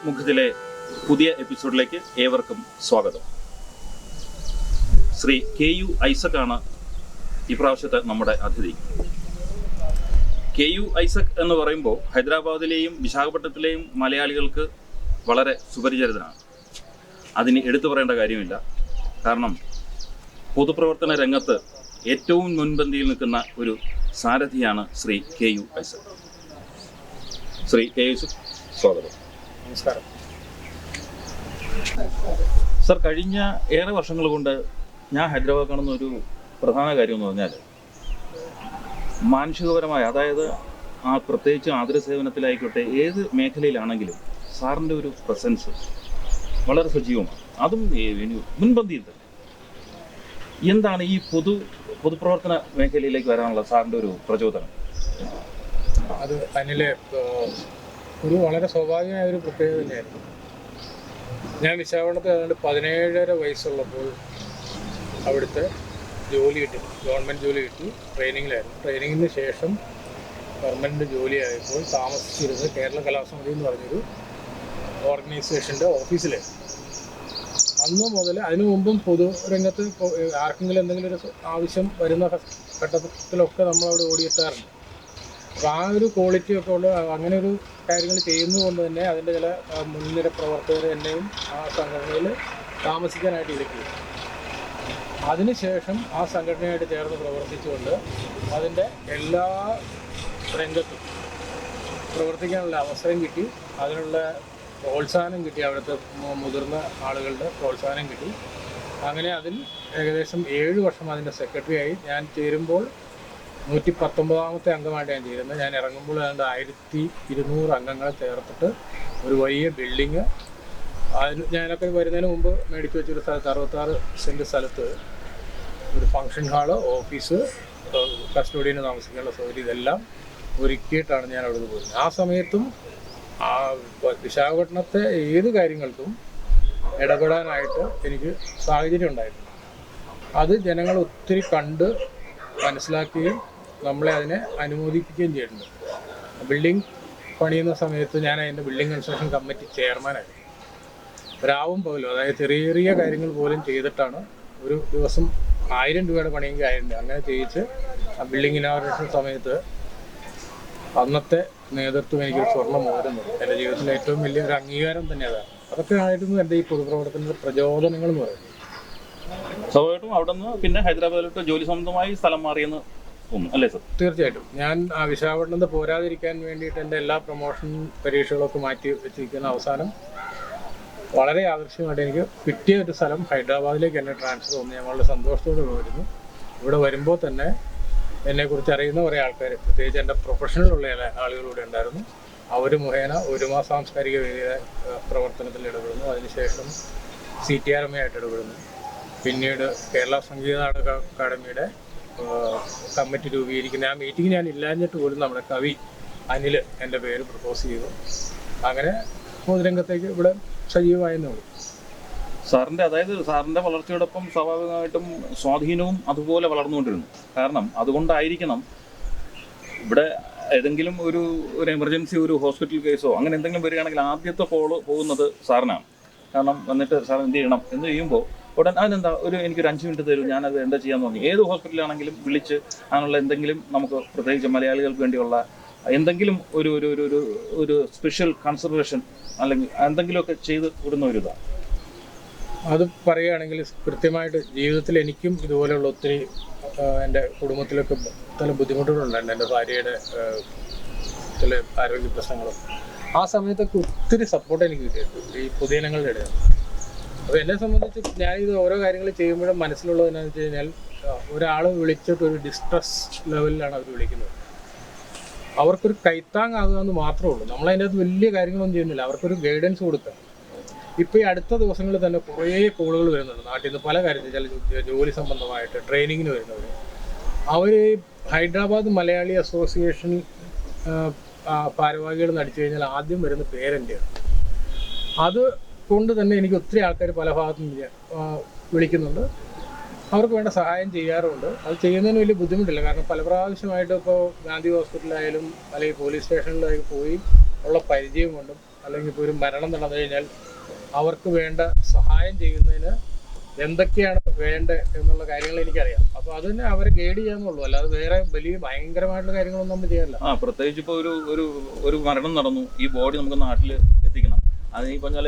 മുഖത്തിലെ പുതിയ എപ്പിസോഡിലേക്ക് ഏവർക്കും സ്വാഗതം. ശ്രീ KU ഐസക്കാണ് ഈ പ്രാവശ്യത്തെ നമ്മുടെ അതിഥി. KU ഐസക് എന്ന് പറയുമ്പോൾ ഹൈദരാബാദിലെയും വിശാഖപട്ടണത്തിലെയും മലയാളികൾക്ക് വളരെ സുപരിചിതനാണ്. അതിന് എടുത്തു പറയേണ്ട കാര്യമില്ല. കാരണം പൊതുപ്രവർത്തന രംഗത്ത് ഏറ്റവും മുൻപന്തിയിൽ നിൽക്കുന്ന ഒരു സാരഥിയാണ് ശ്രീ KU ഐസക്. ശ്രീ KU ഐസക്, സ്വാഗതം. നമസ്കാരം സർ. കഴിഞ്ഞ ഏറെ വർഷങ്ങൾ കൊണ്ട് ഞാൻ ഹൈദരാബാദ് കാണുന്ന ഒരു പ്രധാന കാര്യം എന്ന് പറഞ്ഞാൽ മാനുഷികപരമായ, അതായത് പ്രത്യേകിച്ച് ആതുരസേവനത്തിലായിക്കോട്ടെ ഏത് മേഖലയിലാണെങ്കിലും സാറിൻ്റെ ഒരു പ്രസൻസ് വളരെ സജീവമാണ്. അതും മുൻപന്തിയിൽ തന്നെ. എന്താണ് ഈ പൊതുപ്രവർത്തന മേഖലയിലേക്ക് വരാനുള്ള സാറിൻ്റെ ഒരു പ്രചോദനം? അത് അതിലെ ഒരു വളരെ സ്വാഭാവികമായ ഒരു പ്രത്യേകത തന്നെയായിരുന്നു. ഞാൻ വിശാഖപട്ടണത്ത് ഏതാണ്ട് 17.5 വയസ്സുള്ളപ്പോൾ അവിടുത്തെ ജോലി കിട്ടി, ഗവൺമെൻറ് ജോലി കിട്ടി. ട്രെയിനിങ്ങിലായിരുന്നു. ട്രെയിനിങ്ങിന് ശേഷം പെർമനൻ്റ് ജോലിയായപ്പോൾ താമസിച്ചിരുന്നത് കേരള കലാസമിതി എന്ന് പറഞ്ഞൊരു ഓർഗനൈസേഷൻ്റെ ഓഫീസിലായിരുന്നു. അന്ന് മുതൽ, അതിനു മുമ്പും പൊതുരംഗത്ത് ആർക്കെങ്കിലും എന്തെങ്കിലും ഒരു ആവശ്യം വരുന്ന ഘട്ടത്തിലൊക്കെ നമ്മളവിടെ ഓടിയെത്താറുണ്ട്. അപ്പോൾ ആ ഒരു ക്വാളിറ്റിയൊക്കെ ഉള്ള അങ്ങനെ ഒരു കാര്യങ്ങൾ ചെയ്യുന്നത് കൊണ്ട് തന്നെ അതിൻ്റെ ചില മുൻനിര പ്രവർത്തകർ എന്നെയും ആ സംഘടനയിൽ താമസിക്കാനായിട്ട് ഇരിക്കും. അതിനുശേഷം ആ സംഘടനയായിട്ട് ചേർന്ന് പ്രവർത്തിച്ചുകൊണ്ട് അതിൻ്റെ എല്ലാ രംഗത്തും പ്രവർത്തിക്കാനുള്ള അവസരം കിട്ടി, അതിനുള്ള പ്രോത്സാഹനം കിട്ടി, അവിടുത്തെ മുതിർന്ന ആളുകളുടെ പ്രോത്സാഹനം കിട്ടി. അങ്ങനെ അതിൽ ഏകദേശം 7 വർഷം അതിൻ്റെ സെക്രട്ടറിയായി. ഞാൻ ചേരുമ്പോൾ 119ാമത്തെ അംഗമായിട്ട് ഞാൻ ചേരുന്നത്. ഞാൻ ഇറങ്ങുമ്പോൾ ഏതാണ്ട് 1200 അംഗങ്ങളെ ചേർത്തിട്ട് ഒരു വലിയ ബിൽഡിങ്, അതിന് ഞാനൊക്കെ വരുന്നതിന് മുമ്പ് മേടിച്ച് വെച്ചൊരു സ്ഥലത്ത് 66 സെൻറ്റ് സ്ഥലത്ത് ഒരു ഫംഗ്ഷൻ ഹാള്, ഓഫീസ്, കസ്റ്റഡിയിൽ താമസിക്കാനുള്ള സൗകര്യം, ഇതെല്ലാം ഒരുക്കിയിട്ടാണ് ഞാൻ അവിടെ നിന്ന് പോയത്. ആ സമയത്തും ആ വിശാഖപട്ടണത്തെ ഏത് കാര്യങ്ങൾക്കും ഇടപെടാനായിട്ട് എനിക്ക് സാഹചര്യം ഉണ്ടായിരുന്നു. അത് ജനങ്ങൾ ഒത്തിരി കണ്ട് മനസ്സിലാക്കുകയും നമ്മളെ അതിനെ അനുമോദിപ്പിക്കുകയും ചെയ്യുന്നുണ്ട്. ബിൽഡിംഗ് പണിയുന്ന സമയത്ത് ഞാൻ അതിൻ്റെ ബിൽഡിംഗ് കൺസ്ട്രക്ഷൻ കമ്മിറ്റി ചെയർമാനായിരുന്നു. രാവും പകലും, അതായത് ചെറിയ ചെറിയ കാര്യങ്ങൾ പോലും ചെയ്തിട്ടാണ് ഒരു ദിവസം 1000 രൂപയുടെ പണിയെങ്കിൽ 1000 രൂപ അങ്ങനെ ചെയ്യിച്ച് ആ ബിൽഡിംഗ് ഇനോഗ്രേഷൻ സമയത്ത് അന്നത്തെ നേതൃത്വം എനിക്ക് സ്വർണ്ണ മോതിരം തന്നു. എൻ്റെ ജീവിതത്തിലെ ഏറ്റവും വലിയൊരു അംഗീകാരം തന്നെ അതാണ്. അതൊക്കെ ആയിരുന്നു എൻ്റെ ഈ പൊതുപ്രവർത്തനത്തിൻ്റെ പ്രചോദനങ്ങൾ എന്ന് പറയുന്നത്. സ്വാഭാവികമായിട്ടും അവിടെ നിന്ന് പിന്നെ ഹൈദരാബാദിലോട്ട് ജോലി സംബന്ധമായി സ്ഥലം മാറിയെന്ന് തോന്നുന്നു, അല്ലേ സർ? തീർച്ചയായിട്ടും. ഞാൻ ആ വിശാഖപട്ടണത്ത് പോരാതിരിക്കാൻ വേണ്ടിയിട്ട് എൻ്റെ എല്ലാ പ്രൊമോഷൻ പരീക്ഷകളൊക്കെ മാറ്റി വെച്ചിരിക്കുന്ന അവസാനം വളരെ ആകർഷകമായിട്ട് എനിക്ക് കിട്ടിയ ഒരു സ്ഥലം ഹൈദരാബാദിലേക്ക് എന്നെ ട്രാൻസ്ഫർ തോന്നി. ഞാൻ വളരെ സന്തോഷത്തോടെ വരുന്നു. ഇവിടെ വരുമ്പോൾ തന്നെ എന്നെക്കുറിച്ച് അറിയുന്ന കുറേ ആൾക്കാർ, പ്രത്യേകിച്ച് എൻ്റെ പ്രൊഫഷണലുള്ള ആളുകളിലൂടെ ഉണ്ടായിരുന്നു. അവർ മുഖേന ഒരുമാ സാംസ്കാരിക വേദിയുടെ പ്രവർത്തനത്തിൽ ഇടപെടുന്നു. അതിനുശേഷം CTRMA ആയിട്ട് ഇടപെടുന്നു. പിന്നീട് കേരള സംഗീത നാടക അക്കാദമിയുടെ കമ്മിറ്റി രൂപീകരിക്കുന്ന ആ മീറ്റിംഗ് ഞാൻ ഇല്ലാഞ്ഞിട്ട് പോലും നമ്മുടെ കവി അനിൽ എൻ്റെ പേര് പ്രപ്പോസ് ചെയ്തു. അങ്ങനെ പൊതുരംഗത്തേക്ക് ഇവിടെ സജീവമായെന്നുള്ളൂ. സാറിൻ്റെ വളർച്ചയോടൊപ്പം സ്വാഭാവികമായിട്ടും സ്വാധീനവും അതുപോലെ വളർന്നുകൊണ്ടിരുന്നു. കാരണം അതുകൊണ്ടായിരിക്കണം ഇവിടെ ഏതെങ്കിലും ഒരു എമർജൻസി, ഒരു ഹോസ്പിറ്റൽ കേസോ അങ്ങനെ എന്തെങ്കിലും വരികയാണെങ്കിൽ ആദ്യത്തെ കോള് പോകുന്നത് സാറിനാണ്. കാരണം വന്നിട്ട് സാർ എന്ത് ചെയ്യണം എന്ന് ചെയ്യുമ്പോൾ ഉടൻ അതിനെന്താ എനിക്കൊരു 5 മിനിറ്റ് തരൂ, ഞാനത് എന്താ ചെയ്യാൻ തോന്നി. ഏത് ഹോസ്പിറ്റലാണെങ്കിലും വിളിച്ച് അതിനുള്ള എന്തെങ്കിലും നമുക്ക് പ്രത്യേകിച്ച് മലയാളികൾക്ക് വേണ്ടിയുള്ള എന്തെങ്കിലും ഒരു ഒരു ഒരു ഒരു സ്പെഷ്യൽ കൺസിഡറേഷൻ അല്ലെങ്കിൽ എന്തെങ്കിലുമൊക്കെ ചെയ്ത് വിടുന്ന ഒരു ഇതാണ്. അത് പറയുകയാണെങ്കിൽ കൃത്യമായിട്ട് ജീവിതത്തിൽ എനിക്കും ഇതുപോലെയുള്ള ഒത്തിരി എൻ്റെ കുടുംബത്തിലൊക്കെ ചില ബുദ്ധിമുട്ടുകളുണ്ടായിരുന്നു. എൻ്റെ ഭാര്യയുടെ ചില ആരോഗ്യ പ്രശ്നങ്ങളും ആ സമയത്തൊക്കെ ഒത്തിരി സപ്പോർട്ട് എനിക്ക് കിട്ടിയിട്ടുണ്ട് ഈ പൊതുജനങ്ങളുടെ ഇടയിൽ. അപ്പോൾ എന്നെ സംബന്ധിച്ച് ഞാനിത് ഓരോ കാര്യങ്ങൾ ചെയ്യുമ്പോഴും മനസ്സിലുള്ളത് എന്താണെന്ന് വെച്ച് കഴിഞ്ഞാൽ, ഒരാൾ വിളിച്ചിട്ട് ഒരു ഡിസ്ട്രസ് ലെവലിലാണ് അവർ വിളിക്കുന്നത്. അവർക്കൊരു കൈത്താങ്ങാകുക എന്ന് മാത്രമേ ഉള്ളൂ. നമ്മളതിൻ്റെ അകത്ത് വലിയ കാര്യങ്ങളൊന്നും ചെയ്യുന്നില്ല, അവർക്കൊരു ഗൈഡൻസ് കൊടുക്കുക. ഇപ്പോൾ ഈ അടുത്ത ദിവസങ്ങളിൽ തന്നെ കുറേ കോളുകൾ വരുന്നുണ്ട് നാട്ടിൽ നിന്ന്, പല കാര്യത്തിൽ, ചില ജോലി സംബന്ധമായിട്ട് ട്രെയിനിങ്ങിന് വരുന്നവർ. അവർ ഹൈദരാബാദ് മലയാളി അസോസിയേഷൻ ഭാരവാഹികൾ നടിച്ചു കഴിഞ്ഞാൽ ആദ്യം വരുന്ന പേരെൻ്റെയാണ്. അത് കൊണ്ട് തന്നെ എനിക്ക് ഒത്തിരി ആൾക്കാർ പല ഭാഗത്തു നിന്ന് വിളിക്കുന്നുണ്ട്. അവർക്ക് വേണ്ട സഹായം ചെയ്യാറുണ്ട്. അത് ചെയ്യുന്നതിന് വലിയ ബുദ്ധിമുട്ടില്ല. കാരണം പല പ്രാവശ്യമായിട്ട് ഇപ്പോൾ ഗാന്ധി ഹോസ്പിറ്റലായാലും അല്ലെങ്കിൽ പോലീസ് സ്റ്റേഷനിലേക്ക് പോയി ഉള്ള പരിചയം കൊണ്ടും അല്ലെങ്കിൽ ഇപ്പോൾ ഒരു മരണം നടന്നു കഴിഞ്ഞാൽ അവർക്ക് വേണ്ട സഹായം ചെയ്യുന്നതിന് എന്തൊക്കെയാണ് വേണ്ടത് എന്നുള്ള കാര്യങ്ങൾ എനിക്കറിയാം. അപ്പോൾ അത് തന്നെ അവരെ ഗൈഡ് ചെയ്യാന്നുള്ളൂ, അല്ലാതെ വേറെ വലിയ ഭയങ്കരമായിട്ടുള്ള കാര്യങ്ങളൊന്നും നമ്മൾ ചെയ്യാറില്ല. പ്രത്യേകിച്ച് ഇപ്പോൾ ഒരു മരണം നടന്നു, ഈ ബോഡി നമുക്ക് നാട്ടിൽ എത്തിക്കണം, അതിന് ഈ പറഞ്ഞാൽ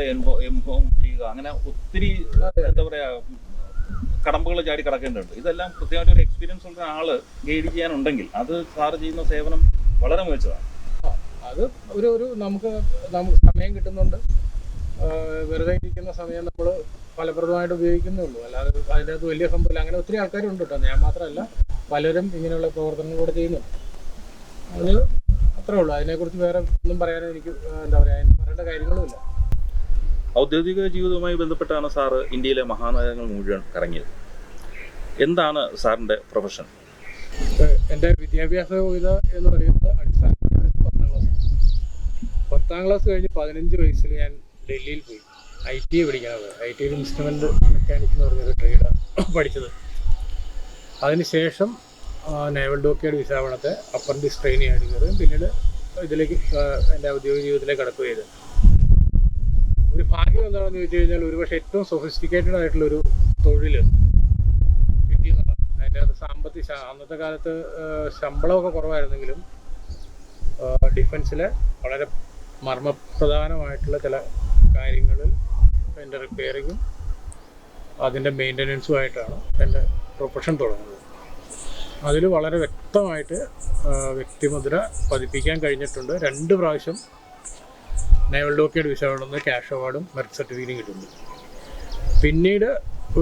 ഇൻഫോം ചെയ്യുക, അങ്ങനെ ഒത്തിരി എന്താ പറയുക കടമ്പകൾ ചാടി കിടക്കേണ്ടതുണ്ട്. ഇതെല്ലാം കൃത്യമായിട്ട് ഒരു എക്സ്പീരിയൻസ് ഉള്ള ആള് ഗൈഡ് ചെയ്യാനുണ്ടെങ്കിൽ അത് സാറ് ചെയ്യുന്ന സേവനം വളരെ മികച്ചതാണ്. അത് ഒരു നമുക്ക് സമയം കിട്ടുന്നുണ്ട്, വെറുതെ ഇരിക്കുന്ന സമയം നമ്മൾ ഫലപ്രദമായിട്ട് ഉപയോഗിക്കുന്നേ ഉള്ളൂ, അല്ലാതെ അതിനകത്ത് വലിയ സംഭവമില്ല. അങ്ങനെ ഒത്തിരി ആൾക്കാരുണ്ട് കേട്ടോ, ഞാൻ മാത്രമല്ല, പലരും ഇങ്ങനെയുള്ള പ്രവർത്തനങ്ങൾ കൂടെ ചെയ്യുന്നുണ്ട്. അത് അത്രേ ഉള്ളൂ. അതിനെക്കുറിച്ച് വേറെ ഒന്നും പറയാൻ എനിക്ക് എന്താ പറയുക പറയേണ്ട കാര്യങ്ങളുമില്ല. ഔദ്യോഗിക ജീവിതവുമായി ബന്ധപ്പെട്ടാണ് സാറ് ഇന്ത്യയിലെ മഹാനഗരങ്ങൾ മുഴുവൻ കറങ്ങിയത്. എന്താണ് സാറിൻ്റെ പ്രൊഫഷൻ? എൻ്റെ വിദ്യാഭ്യാസ യോഗ്യത എന്ന് പറയുന്നത് അടിസ്ഥാന 10ാം ക്ലാസ് കഴിഞ്ഞ് 15 വയസ്സിൽ ഞാൻ ഡൽഹിയിൽ പോയി ITA പഠിക്കാനത്. ITയിൽ ഇൻസ്ട്രുമെൻ്റ് മെക്കാനിക്സ് എന്ന് പറഞ്ഞൊരു ട്രേഡാണ് പഠിച്ചത്. അതിനുശേഷം നേവൽ ഡോക്യാർഡ് വിശാഖപട്ടണത്തെ അപ്രന്റീസ് ട്രെയിനിങ് ആയിട്ട് കയറുകയും പിന്നീട് ഇതിലേക്ക് എൻ്റെ ഔദ്യോഗിക ജീവിതത്തിലേക്ക് കടക്കുക ചെയ്ത്. ഒരു ഭാഗ്യം എന്താണെന്ന് ചോദിച്ചു കഴിഞ്ഞാൽ ഒരുപക്ഷെ ഏറ്റവും സൊഫിസ്റ്റിക്കേറ്റഡ് ആയിട്ടുള്ളൊരു തൊഴിൽ കിട്ടിയെന്നുള്ളതാണ്. അതിൻ്റെ അത് അന്നത്തെ കാലത്ത് ശമ്പളമൊക്കെ കുറവായിരുന്നെങ്കിലും ഡിഫൻസിലെ വളരെ മർമ്മപ്രധാനമായിട്ടുള്ള ചില കാര്യങ്ങളിൽ എൻ്റെ റിപ്പയറിങ്ങും അതിൻ്റെ മെയിൻ്റനൻസുമായിട്ടാണ് എൻ്റെ പ്രൊഫഷൻ തുടങ്ങുന്നത്. അതിൽ വളരെ വ്യക്തമായിട്ട് വ്യക്തിമുദ്ര പതിപ്പിക്കാൻ കഴിഞ്ഞിട്ടുണ്ട്. 2 പ്രാവശ്യം നേവൽ ഡോക്യാർഡ് വിശാഖപട്ടണത്തിൽ ക്യാഷ് അവാർഡും മെറിറ്റ് സർട്ടിഫിക്കറ്റും കിട്ടുന്നു. പിന്നീട്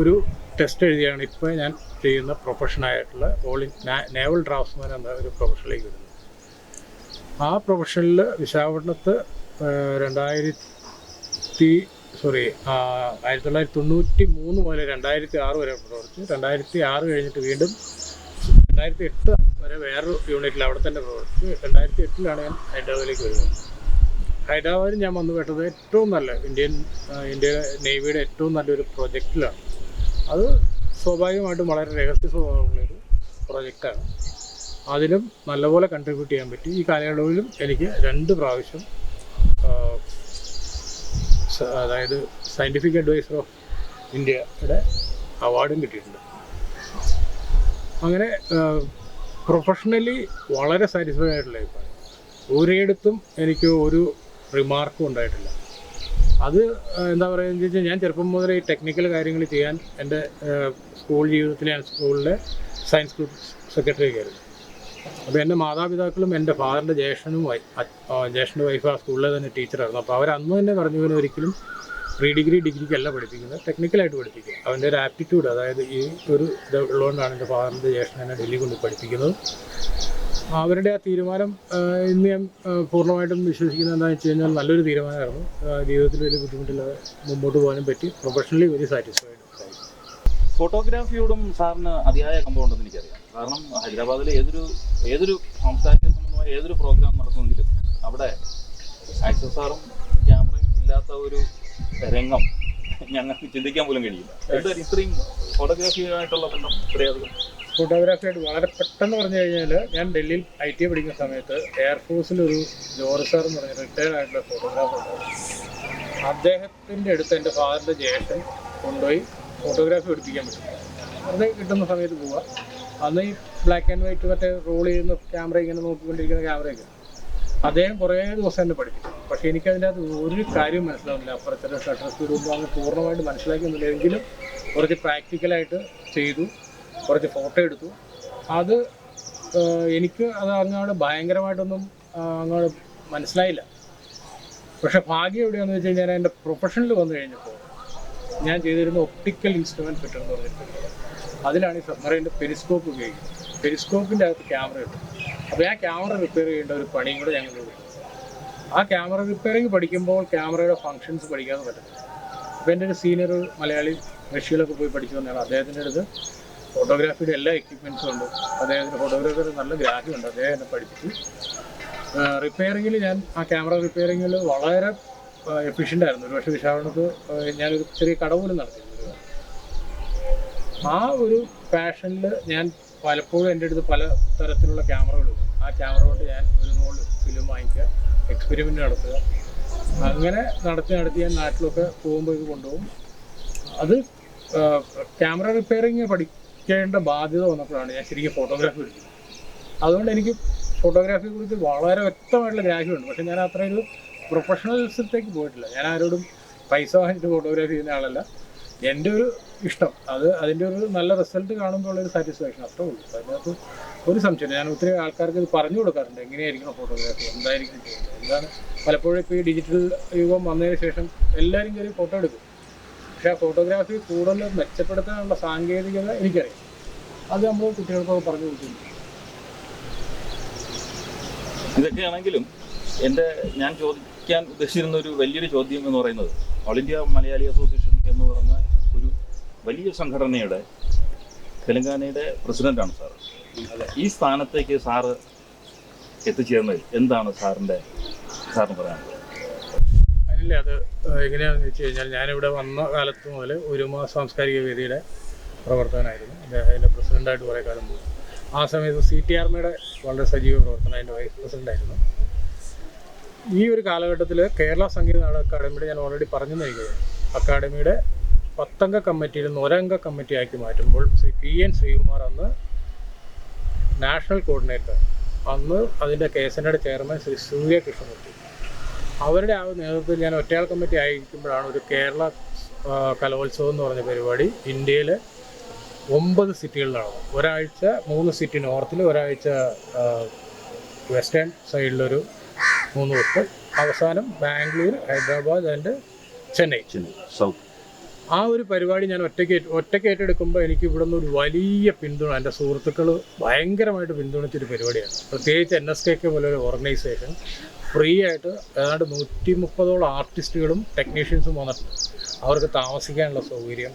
ഒരു ടെസ്റ്റ് എഴുതിയാണ് ഇപ്പോൾ ഞാൻ ചെയ്യുന്ന പ്രൊഫഷനായിട്ടുള്ള നേവൽ ഡ്രാഫ്റ്റ്സ്മാൻ എന്ന ഒരു പ്രൊഫഷനിലേക്ക് വരുന്നത്. ആ പ്രൊഫഷനിൽ വിശാഖപട്ടണത്ത് 1993 മുതൽ 2006 വരെ പ്രവർത്തിച്ചു. 2006 കഴിഞ്ഞിട്ട് വീണ്ടും 2008 വരെ വേറൊരു യൂണിറ്റിൽ അവിടെ തന്നെ പ്രവർത്തിച്ചു. 2008 ഞാൻ ഹൈദരാബാദിലേക്ക് വരുന്നത്. ഹൈദരാബാദിൽ ഞാൻ വന്നു പെട്ടത് ഏറ്റവും നല്ല ഇന്ത്യൻ നേവിയുടെ ഏറ്റവും നല്ലൊരു പ്രൊജക്റ്റിലാണ്. അത് സ്വാഭാവികമായിട്ടും വളരെ രഹസ്യ സ്വഭാവമുള്ളൊരു പ്രൊജക്റ്റാണ്. അതിലും നല്ലപോലെ കൺട്രിബ്യൂട്ട് ചെയ്യാൻ പറ്റി. ഈ കാലയളവിലും എനിക്ക് 2 പ്രാവശ്യം അതായത് സയൻറ്റിഫിക് അഡ്വൈസർ ഓഫ് ഇന്ത്യയുടെ അവാർഡും കിട്ടിയിട്ടുണ്ട്. അങ്ങനെ പ്രൊഫഷണലി വളരെ സാറ്റിസ്ഫൈഡ് ആയിട്ടുള്ള ലൈഫാണ്. ഒരിടത്തും എനിക്ക് ഒരു റിമാർക്കും ഉണ്ടായിട്ടില്ല. അത് എന്താ പറയുകയെന്ന് വെച്ചാൽ ഞാൻ ചെറുപ്പം മുതൽ ഈ ടെക്നിക്കൽ കാര്യങ്ങൾ ചെയ്യാൻ എൻ്റെ സ്കൂൾ ജീവിതത്തിൽ ഞാൻ സ്കൂളിലെ സയൻസ് ഗ്രൂപ്പ് സെക്രട്ടറി ആയിരുന്നു. അപ്പോൾ എൻ്റെ മാതാപിതാക്കളും എൻ്റെ ഫാദറിൻ്റെ ജ്യേഷ്ഠൻ്റെ വൈഫ് ആ സ്കൂളിലെ തന്നെ ടീച്ചറായിരുന്നു. അപ്പോൾ അവരന്ന് തന്നെ പറഞ്ഞു ഇവനെ ഒരിക്കലും ഡിഗ്രിക്കല്ല പഠിപ്പിക്കുന്നത്, ടെക്നിക്കലായിട്ട് പഠിപ്പിക്കുക. അവൻ്റെ ഒരു ആപ്റ്റിറ്റ്യൂഡ്, അതായത് ഈ ഒരു ഇത് ഉള്ളതുകൊണ്ടാണ് എൻ്റെ ഫാദറിൻ്റെ ജ്യേഷ്ഠൻ എന്നെ ഡൽഹി കൊണ്ട് പഠിപ്പിക്കുന്നത്. അവരുടെ ആ തീരുമാനം ഇന്ന് ഞാൻ പൂർണ്ണമായിട്ടും വിശ്വസിക്കുന്നത് എന്താണെന്ന് വെച്ച് കഴിഞ്ഞാൽ നല്ലൊരു തീരുമാനമായിരുന്നു. ജീവിതത്തിൽ വലിയ ബുദ്ധിമുട്ടില്ലാതെ മുമ്പോട്ട് പോകാനും പറ്റി. Professionally very satisfied. ഫോട്ടോഗ്രാഫിയോടും സാറിന് അതിയായ കമ്പമുണ്ടെന്ന് എനിക്കറിയാം. കാരണം ഹൈദരാബാദിൽ ഏതൊരു സാംസ്കാരിക സംബന്ധമായ ഏതൊരു പ്രോഗ്രാം നടത്തുമെങ്കിലും അവിടെ ആക്സസ് സാറും ക്യാമറയും ഇല്ലാത്ത ഒരു രംഗം ഞങ്ങൾക്ക് ചിന്തിക്കാൻ പോലും കഴിയില്ല. എന്തായാലും ഇത്രയും ഫോട്ടോഗ്രാഫിയായിട്ടുള്ള ബന്ധം ഇത്രയധികം. ഫോട്ടോഗ്രാഫിയായിട്ട് വളരെ പെട്ടെന്ന് പറഞ്ഞു കഴിഞ്ഞാൽ ഞാൻ ഡൽഹിയിൽ ITA പഠിക്കുന്ന സമയത്ത് എയർഫോഴ്സിലൊരു ജോർജ് സാർ എന്ന് പറഞ്ഞ റിട്ടയർഡ് ആയിട്ടുള്ള ഫോട്ടോഗ്രാഫർ ഉണ്ടായിരുന്നു. അദ്ദേഹത്തിൻ്റെ അടുത്ത് എൻ്റെ ഫാദറിൻ്റെ ജ്യേഷ്ഠൻ കൊണ്ടുപോയി ഫോട്ടോഗ്രാഫി പഠിപ്പിക്കാൻ പറ്റും. വെറുതെ കിട്ടുന്ന സമയത്ത് പോവുക. അന്ന് ഈ ബ്ലാക്ക് ആൻഡ് വൈറ്റ് മറ്റേ റോൾ ചെയ്യുന്ന ക്യാമറ ഇങ്ങനെ നോക്കിക്കൊണ്ടിരിക്കുന്ന ക്യാമറയൊക്കെ അദ്ദേഹം കുറേ ദിവസം എന്നെ പഠിപ്പിച്ചു. പക്ഷേ എനിക്കതിൻ്റെ അകത്ത് ഒരു കാര്യം മനസ്സിലാവുന്നില്ല. അപ്പുറത്തെ ഷട്ടർ സ്പീഡ് ഒന്നും അങ്ങ് പൂർണ്ണമായിട്ട് മനസ്സിലാക്കുന്നില്ല. എങ്കിലും കുറച്ച് പ്രാക്ടിക്കലായിട്ട് ചെയ്തു, കുറച്ച് ഫോട്ടോ എടുത്തു. അത് എനിക്ക് അത് അങ്ങോട്ട് ഭയങ്കരമായിട്ടൊന്നും അങ്ങോട്ട് മനസ്സിലായില്ല. പക്ഷേ ഭാഗ്യം എവിടെയാണെന്ന് വെച്ച് കഴിഞ്ഞാൽ എൻ്റെ പ്രൊഫഷനിൽ വന്നു കഴിഞ്ഞപ്പോൾ ഞാൻ ചെയ്തിരുന്ന ഒപ്റ്റിക്കൽ ഇൻസ്ട്രുമെൻറ്റ് ഫിറ്റർ എന്ന് പറഞ്ഞിട്ടുണ്ട്. അതിലാണ് ഈ സബ്മറൈൻ്റെ പെരിസ്കോപ്പ് ഉപയോഗിക്കുന്നത്. പെരിസ്കോപ്പിൻ്റെ അകത്ത് ക്യാമറ ഉണ്ട്. അപ്പോൾ ആ ക്യാമറ റിപ്പയർ ചെയ്യേണ്ട ഒരു പണിയും കൂടെ ഞങ്ങൾ കൊടുക്കും. ആ ക്യാമറ റിപ്പയറിങ് പഠിക്കുമ്പോൾ ക്യാമറയുടെ ഫങ്ഷൻസ് പഠിക്കാതെ പറ്റത്തില്ല. അപ്പോൾ എൻ്റെ ഒരു സീനിയർ മലയാളി റഷ്യയിലൊക്കെ പോയി പഠിച്ചു വന്നതാണ്. അദ്ദേഹത്തിൻ്റെ അടുത്ത് ഫോട്ടോഗ്രാഫിയുടെ എല്ലാ എക്യുപ്മെൻറ്റ്സും ഉണ്ട്. അദ്ദേഹത്തിൻ്റെ ഫോട്ടോഗ്രാഫിയുടെ നല്ല ഗ്രാഹ്യമുണ്ട്. അദ്ദേഹം എന്നെ പഠിപ്പിച്ചു. റിപ്പയറിങ്ങിൽ ഞാൻ ആ ക്യാമറ റിപ്പയറിങ്ങിൽ വളരെ എഫിഷ്യൻ്റ് ആയിരുന്നു. ഒരു പക്ഷേ വിശാഖപട്ടണത്ത് ഞാനൊരു ചെറിയ കട പോലും നടത്തിയിരുന്നു. ആ ഒരു പാഷനിൽ ഞാൻ പലപ്പോഴും എൻ്റെ അടുത്ത് പല തരത്തിലുള്ള ക്യാമറകളുണ്ട്. ആ ക്യാമറ കൊണ്ട് ഞാൻ ഒരു റോൾ ഫിലിം വാങ്ങിക്കുക, എക്സ്പെരിമെൻ്റ് നടത്തുക, അങ്ങനെ നടത്തി ഞാൻ നാട്ടിലൊക്കെ പോകുമ്പോൾ ഇത് കൊണ്ടുപോകും. അത് ക്യാമറ റിപ്പയറിങ് പഠിക്കേണ്ട ബാധ്യത വന്നപ്പോഴാണ് ഞാൻ ശരിക്കും ഫോട്ടോഗ്രാഫി എടുത്തത്. അതുകൊണ്ട് എനിക്ക് ഫോട്ടോഗ്രാഫിയെ കുറിച്ച് വളരെ വ്യക്തമായിട്ടുള്ള ഗ്രാഹ്യമുണ്ട്. പക്ഷേ ഞാൻ അത്രയൊരു പ്രൊഫഷണൽസിലേക്ക് പോയിട്ടില്ല. ഞാൻ ആരോടും പൈസ വാങ്ങിയിട്ട് ഫോട്ടോഗ്രാഫി ചെയ്യുന്ന ആളല്ല. എൻ്റെ ഒരു ഇഷ്ടം, അതിൻ്റെ ഒരു നല്ല റിസൾട്ട് കാണുമ്പോൾ ഉള്ളൊരു സാറ്റിസ്ഫാക്ഷൻ, അത്രേ ഉള്ളൂ. അതിനകത്ത് ഒരു സംശയം. ഞാൻ ഒത്തിരി ആൾക്കാർക്ക് ഇത് പറഞ്ഞു കൊടുക്കാറുണ്ട്, എങ്ങനെയായിരിക്കണം ഫോട്ടോഗ്രാഫി, എന്തായിരിക്കും ചെയ്യുന്നത്, എന്താണ്. പലപ്പോഴും ഇപ്പോൾ ഈ ഡിജിറ്റൽ യുഗം വന്നതിന് ശേഷം എല്ലാവരും കയറി ഫോട്ടോ എടുക്കും. പക്ഷേ ആ ഫോട്ടോഗ്രാഫി കൂടുതൽ മെച്ചപ്പെടുത്താനുള്ള സാങ്കേതികത എനിക്കറിയാം. അത് നമ്മൾ കുട്ടികൾക്കൊക്കെ പറഞ്ഞു കൊടുക്കുന്നു. ഇതൊക്കെയാണെങ്കിലും ഞാൻ ചോദിക്കാൻ ഉദ്ദേശിച്ചിരുന്ന ഒരു വലിയൊരു ചോദ്യം എന്ന് പറയുന്നത്, ഓൾ ഇന്ത്യ മലയാളി അസോസിയേഷൻ എന്ന് പറഞ്ഞ ഒരു വലിയ സംഘടനയുടെ തെലങ്കാനയുടെ പ്രസിഡന്റാണ് സാർ. ഈ സ്ഥാനത്തേക്ക് സാറ് എത്തിച്ചേർന്നതിൽ എന്താണ് സാറിന് പറയാനുള്ളത്? അതിനില്ലേ, അത് എങ്ങനെയാണെന്ന് വെച്ച് കഴിഞ്ഞാൽ, ഞാനിവിടെ വന്ന കാലത്ത് മുതൽ ഒരുമ സാംസ്കാരിക വേദിയുടെ പ്രവർത്തകനായിരുന്നു. അതിൻ്റെ പ്രസിഡൻ്റായിട്ട് കുറേ കാലം പോയി. ആ സമയത്ത് CTRMയുടെ വളരെ സജീവ പ്രവർത്തനം, അതിൻ്റെ വൈസ് പ്രസിഡൻ്റായിരുന്നു. ഈ ഒരു കാലഘട്ടത്തിൽ കേരള സംഗീത നാടക അക്കാദമിയുടെ, ഞാൻ ഓൾറെഡി പറഞ്ഞു നൽകിയത്, അക്കാദമിയുടെ 10 അംഗ കമ്മിറ്റിയിൽ നിന്ന് 1 അംഗ കമ്മിറ്റിയാക്കി മാറ്റുമ്പോൾ ശ്രീ PN ശ്രീകുമാർ അന്ന് നാഷണൽ കോർഡിനേറ്റർ, അന്ന് അതിൻ്റെ KSNയുടെ ചെയർമാൻ ശ്രീ സൂര്യ കൃഷ്ണമൂർത്തി, അവരുടെ ആ നേതൃത്വത്തിൽ ഞാൻ ഒറ്റയാൾ കമ്മിറ്റി ആയിരിക്കുമ്പോഴാണ് ഒരു കേരള കലോത്സവം എന്ന് പറഞ്ഞ പരിപാടി ഇന്ത്യയിലെ 9 സിറ്റികളിലാണ്. ഒരാഴ്ച 3 സിറ്റി നോർത്തിൽ, ഒരാഴ്ച വെസ്റ്റേൺ സൈഡിലൊരു 3 ദിവസം, അവസാനം ബാംഗ്ലൂർ, ഹൈദരാബാദ് ആൻഡ് ചെന്നൈ സൗത്ത്. ആ ഒരു പരിപാടി ഞാൻ ഒറ്റയ്ക്ക് ഏറ്റെടുക്കുമ്പോൾ എനിക്ക് ഇവിടെ നിന്ന് ഒരു വലിയ പിന്തുണ, എൻ്റെ സുഹൃത്തുക്കൾ ഭയങ്കരമായിട്ട് പിന്തുണച്ചൊരു പരിപാടിയാണ്. പ്രത്യേകിച്ച് NSKK പോലെ ഒരു ഓർഗനൈസേഷൻ ഫ്രീ ആയിട്ട് ഏതാണ്ട് 130ഓളം ആർട്ടിസ്റ്റുകളും ടെക്നീഷ്യൻസും വന്നിട്ടുണ്ട്. അവർക്ക് താമസിക്കാനുള്ള സൗകര്യം,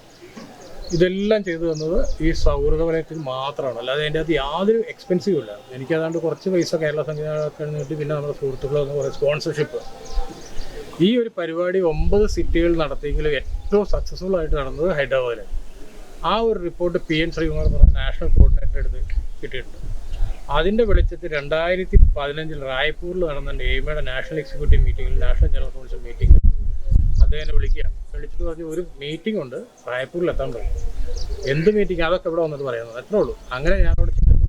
ഇതെല്ലാം ചെയ്തു തന്നത് ഈ സൗഹൃദ വലയത്തിൽ മാത്രമാണ്. അല്ലാതെ അതിൻ്റെ അകത്ത് യാതൊരു എക്സ്പെൻസീവ് ഇല്ല. എനിക്കതാണ്ട് കുറച്ച് പൈസ കേരള സംഗീത അക്കാദമി കിട്ടി, പിന്നെ നമ്മുടെ സുഹൃത്തുക്കളെന്ന് കുറേ സ്പോൺസർഷിപ്പ്. ഈ ഒരു പരിപാടി 9 സിറ്റികൾ നടത്തിയെങ്കിലും ഏറ്റവും സക്സസ്ഫുൾ ആയിട്ട് നടന്നത് ഹൈദരാബാദിലാണ്. ആ ഒരു റിപ്പോർട്ട് PN ശ്രീകുമാർ എന്ന് പറഞ്ഞ നാഷണൽ കോർഡിനേറ്റർ എടുത്ത് കിട്ടിയിട്ടുണ്ട്. അതിൻ്റെ വെളിച്ചത്തിൽ 2015 റായ്പൂരിൽ നടന്ന എയ്മയുടെ നാഷണൽ എക്സിക്യൂട്ടീവ് മീറ്റിങ്ങിൽ, നാഷണൽ ജനറൽ കൗൺസിൽ മീറ്റിംഗ്, അദ്ദേഹം വിളിച്ചിട്ട് പറഞ്ഞു, ഒരു മീറ്റിംഗ് ഉണ്ട്, റായ്പൂരിൽ എത്താൻ പറയും. എന്ത് മീറ്റിംഗ്, അതൊക്കെ ഇവിടെ വന്നിട്ട് പറയുന്നത്, അത്രേ ഉള്ളൂ. അങ്ങനെ ഞാനവിടെ ചെല്ലുന്നു.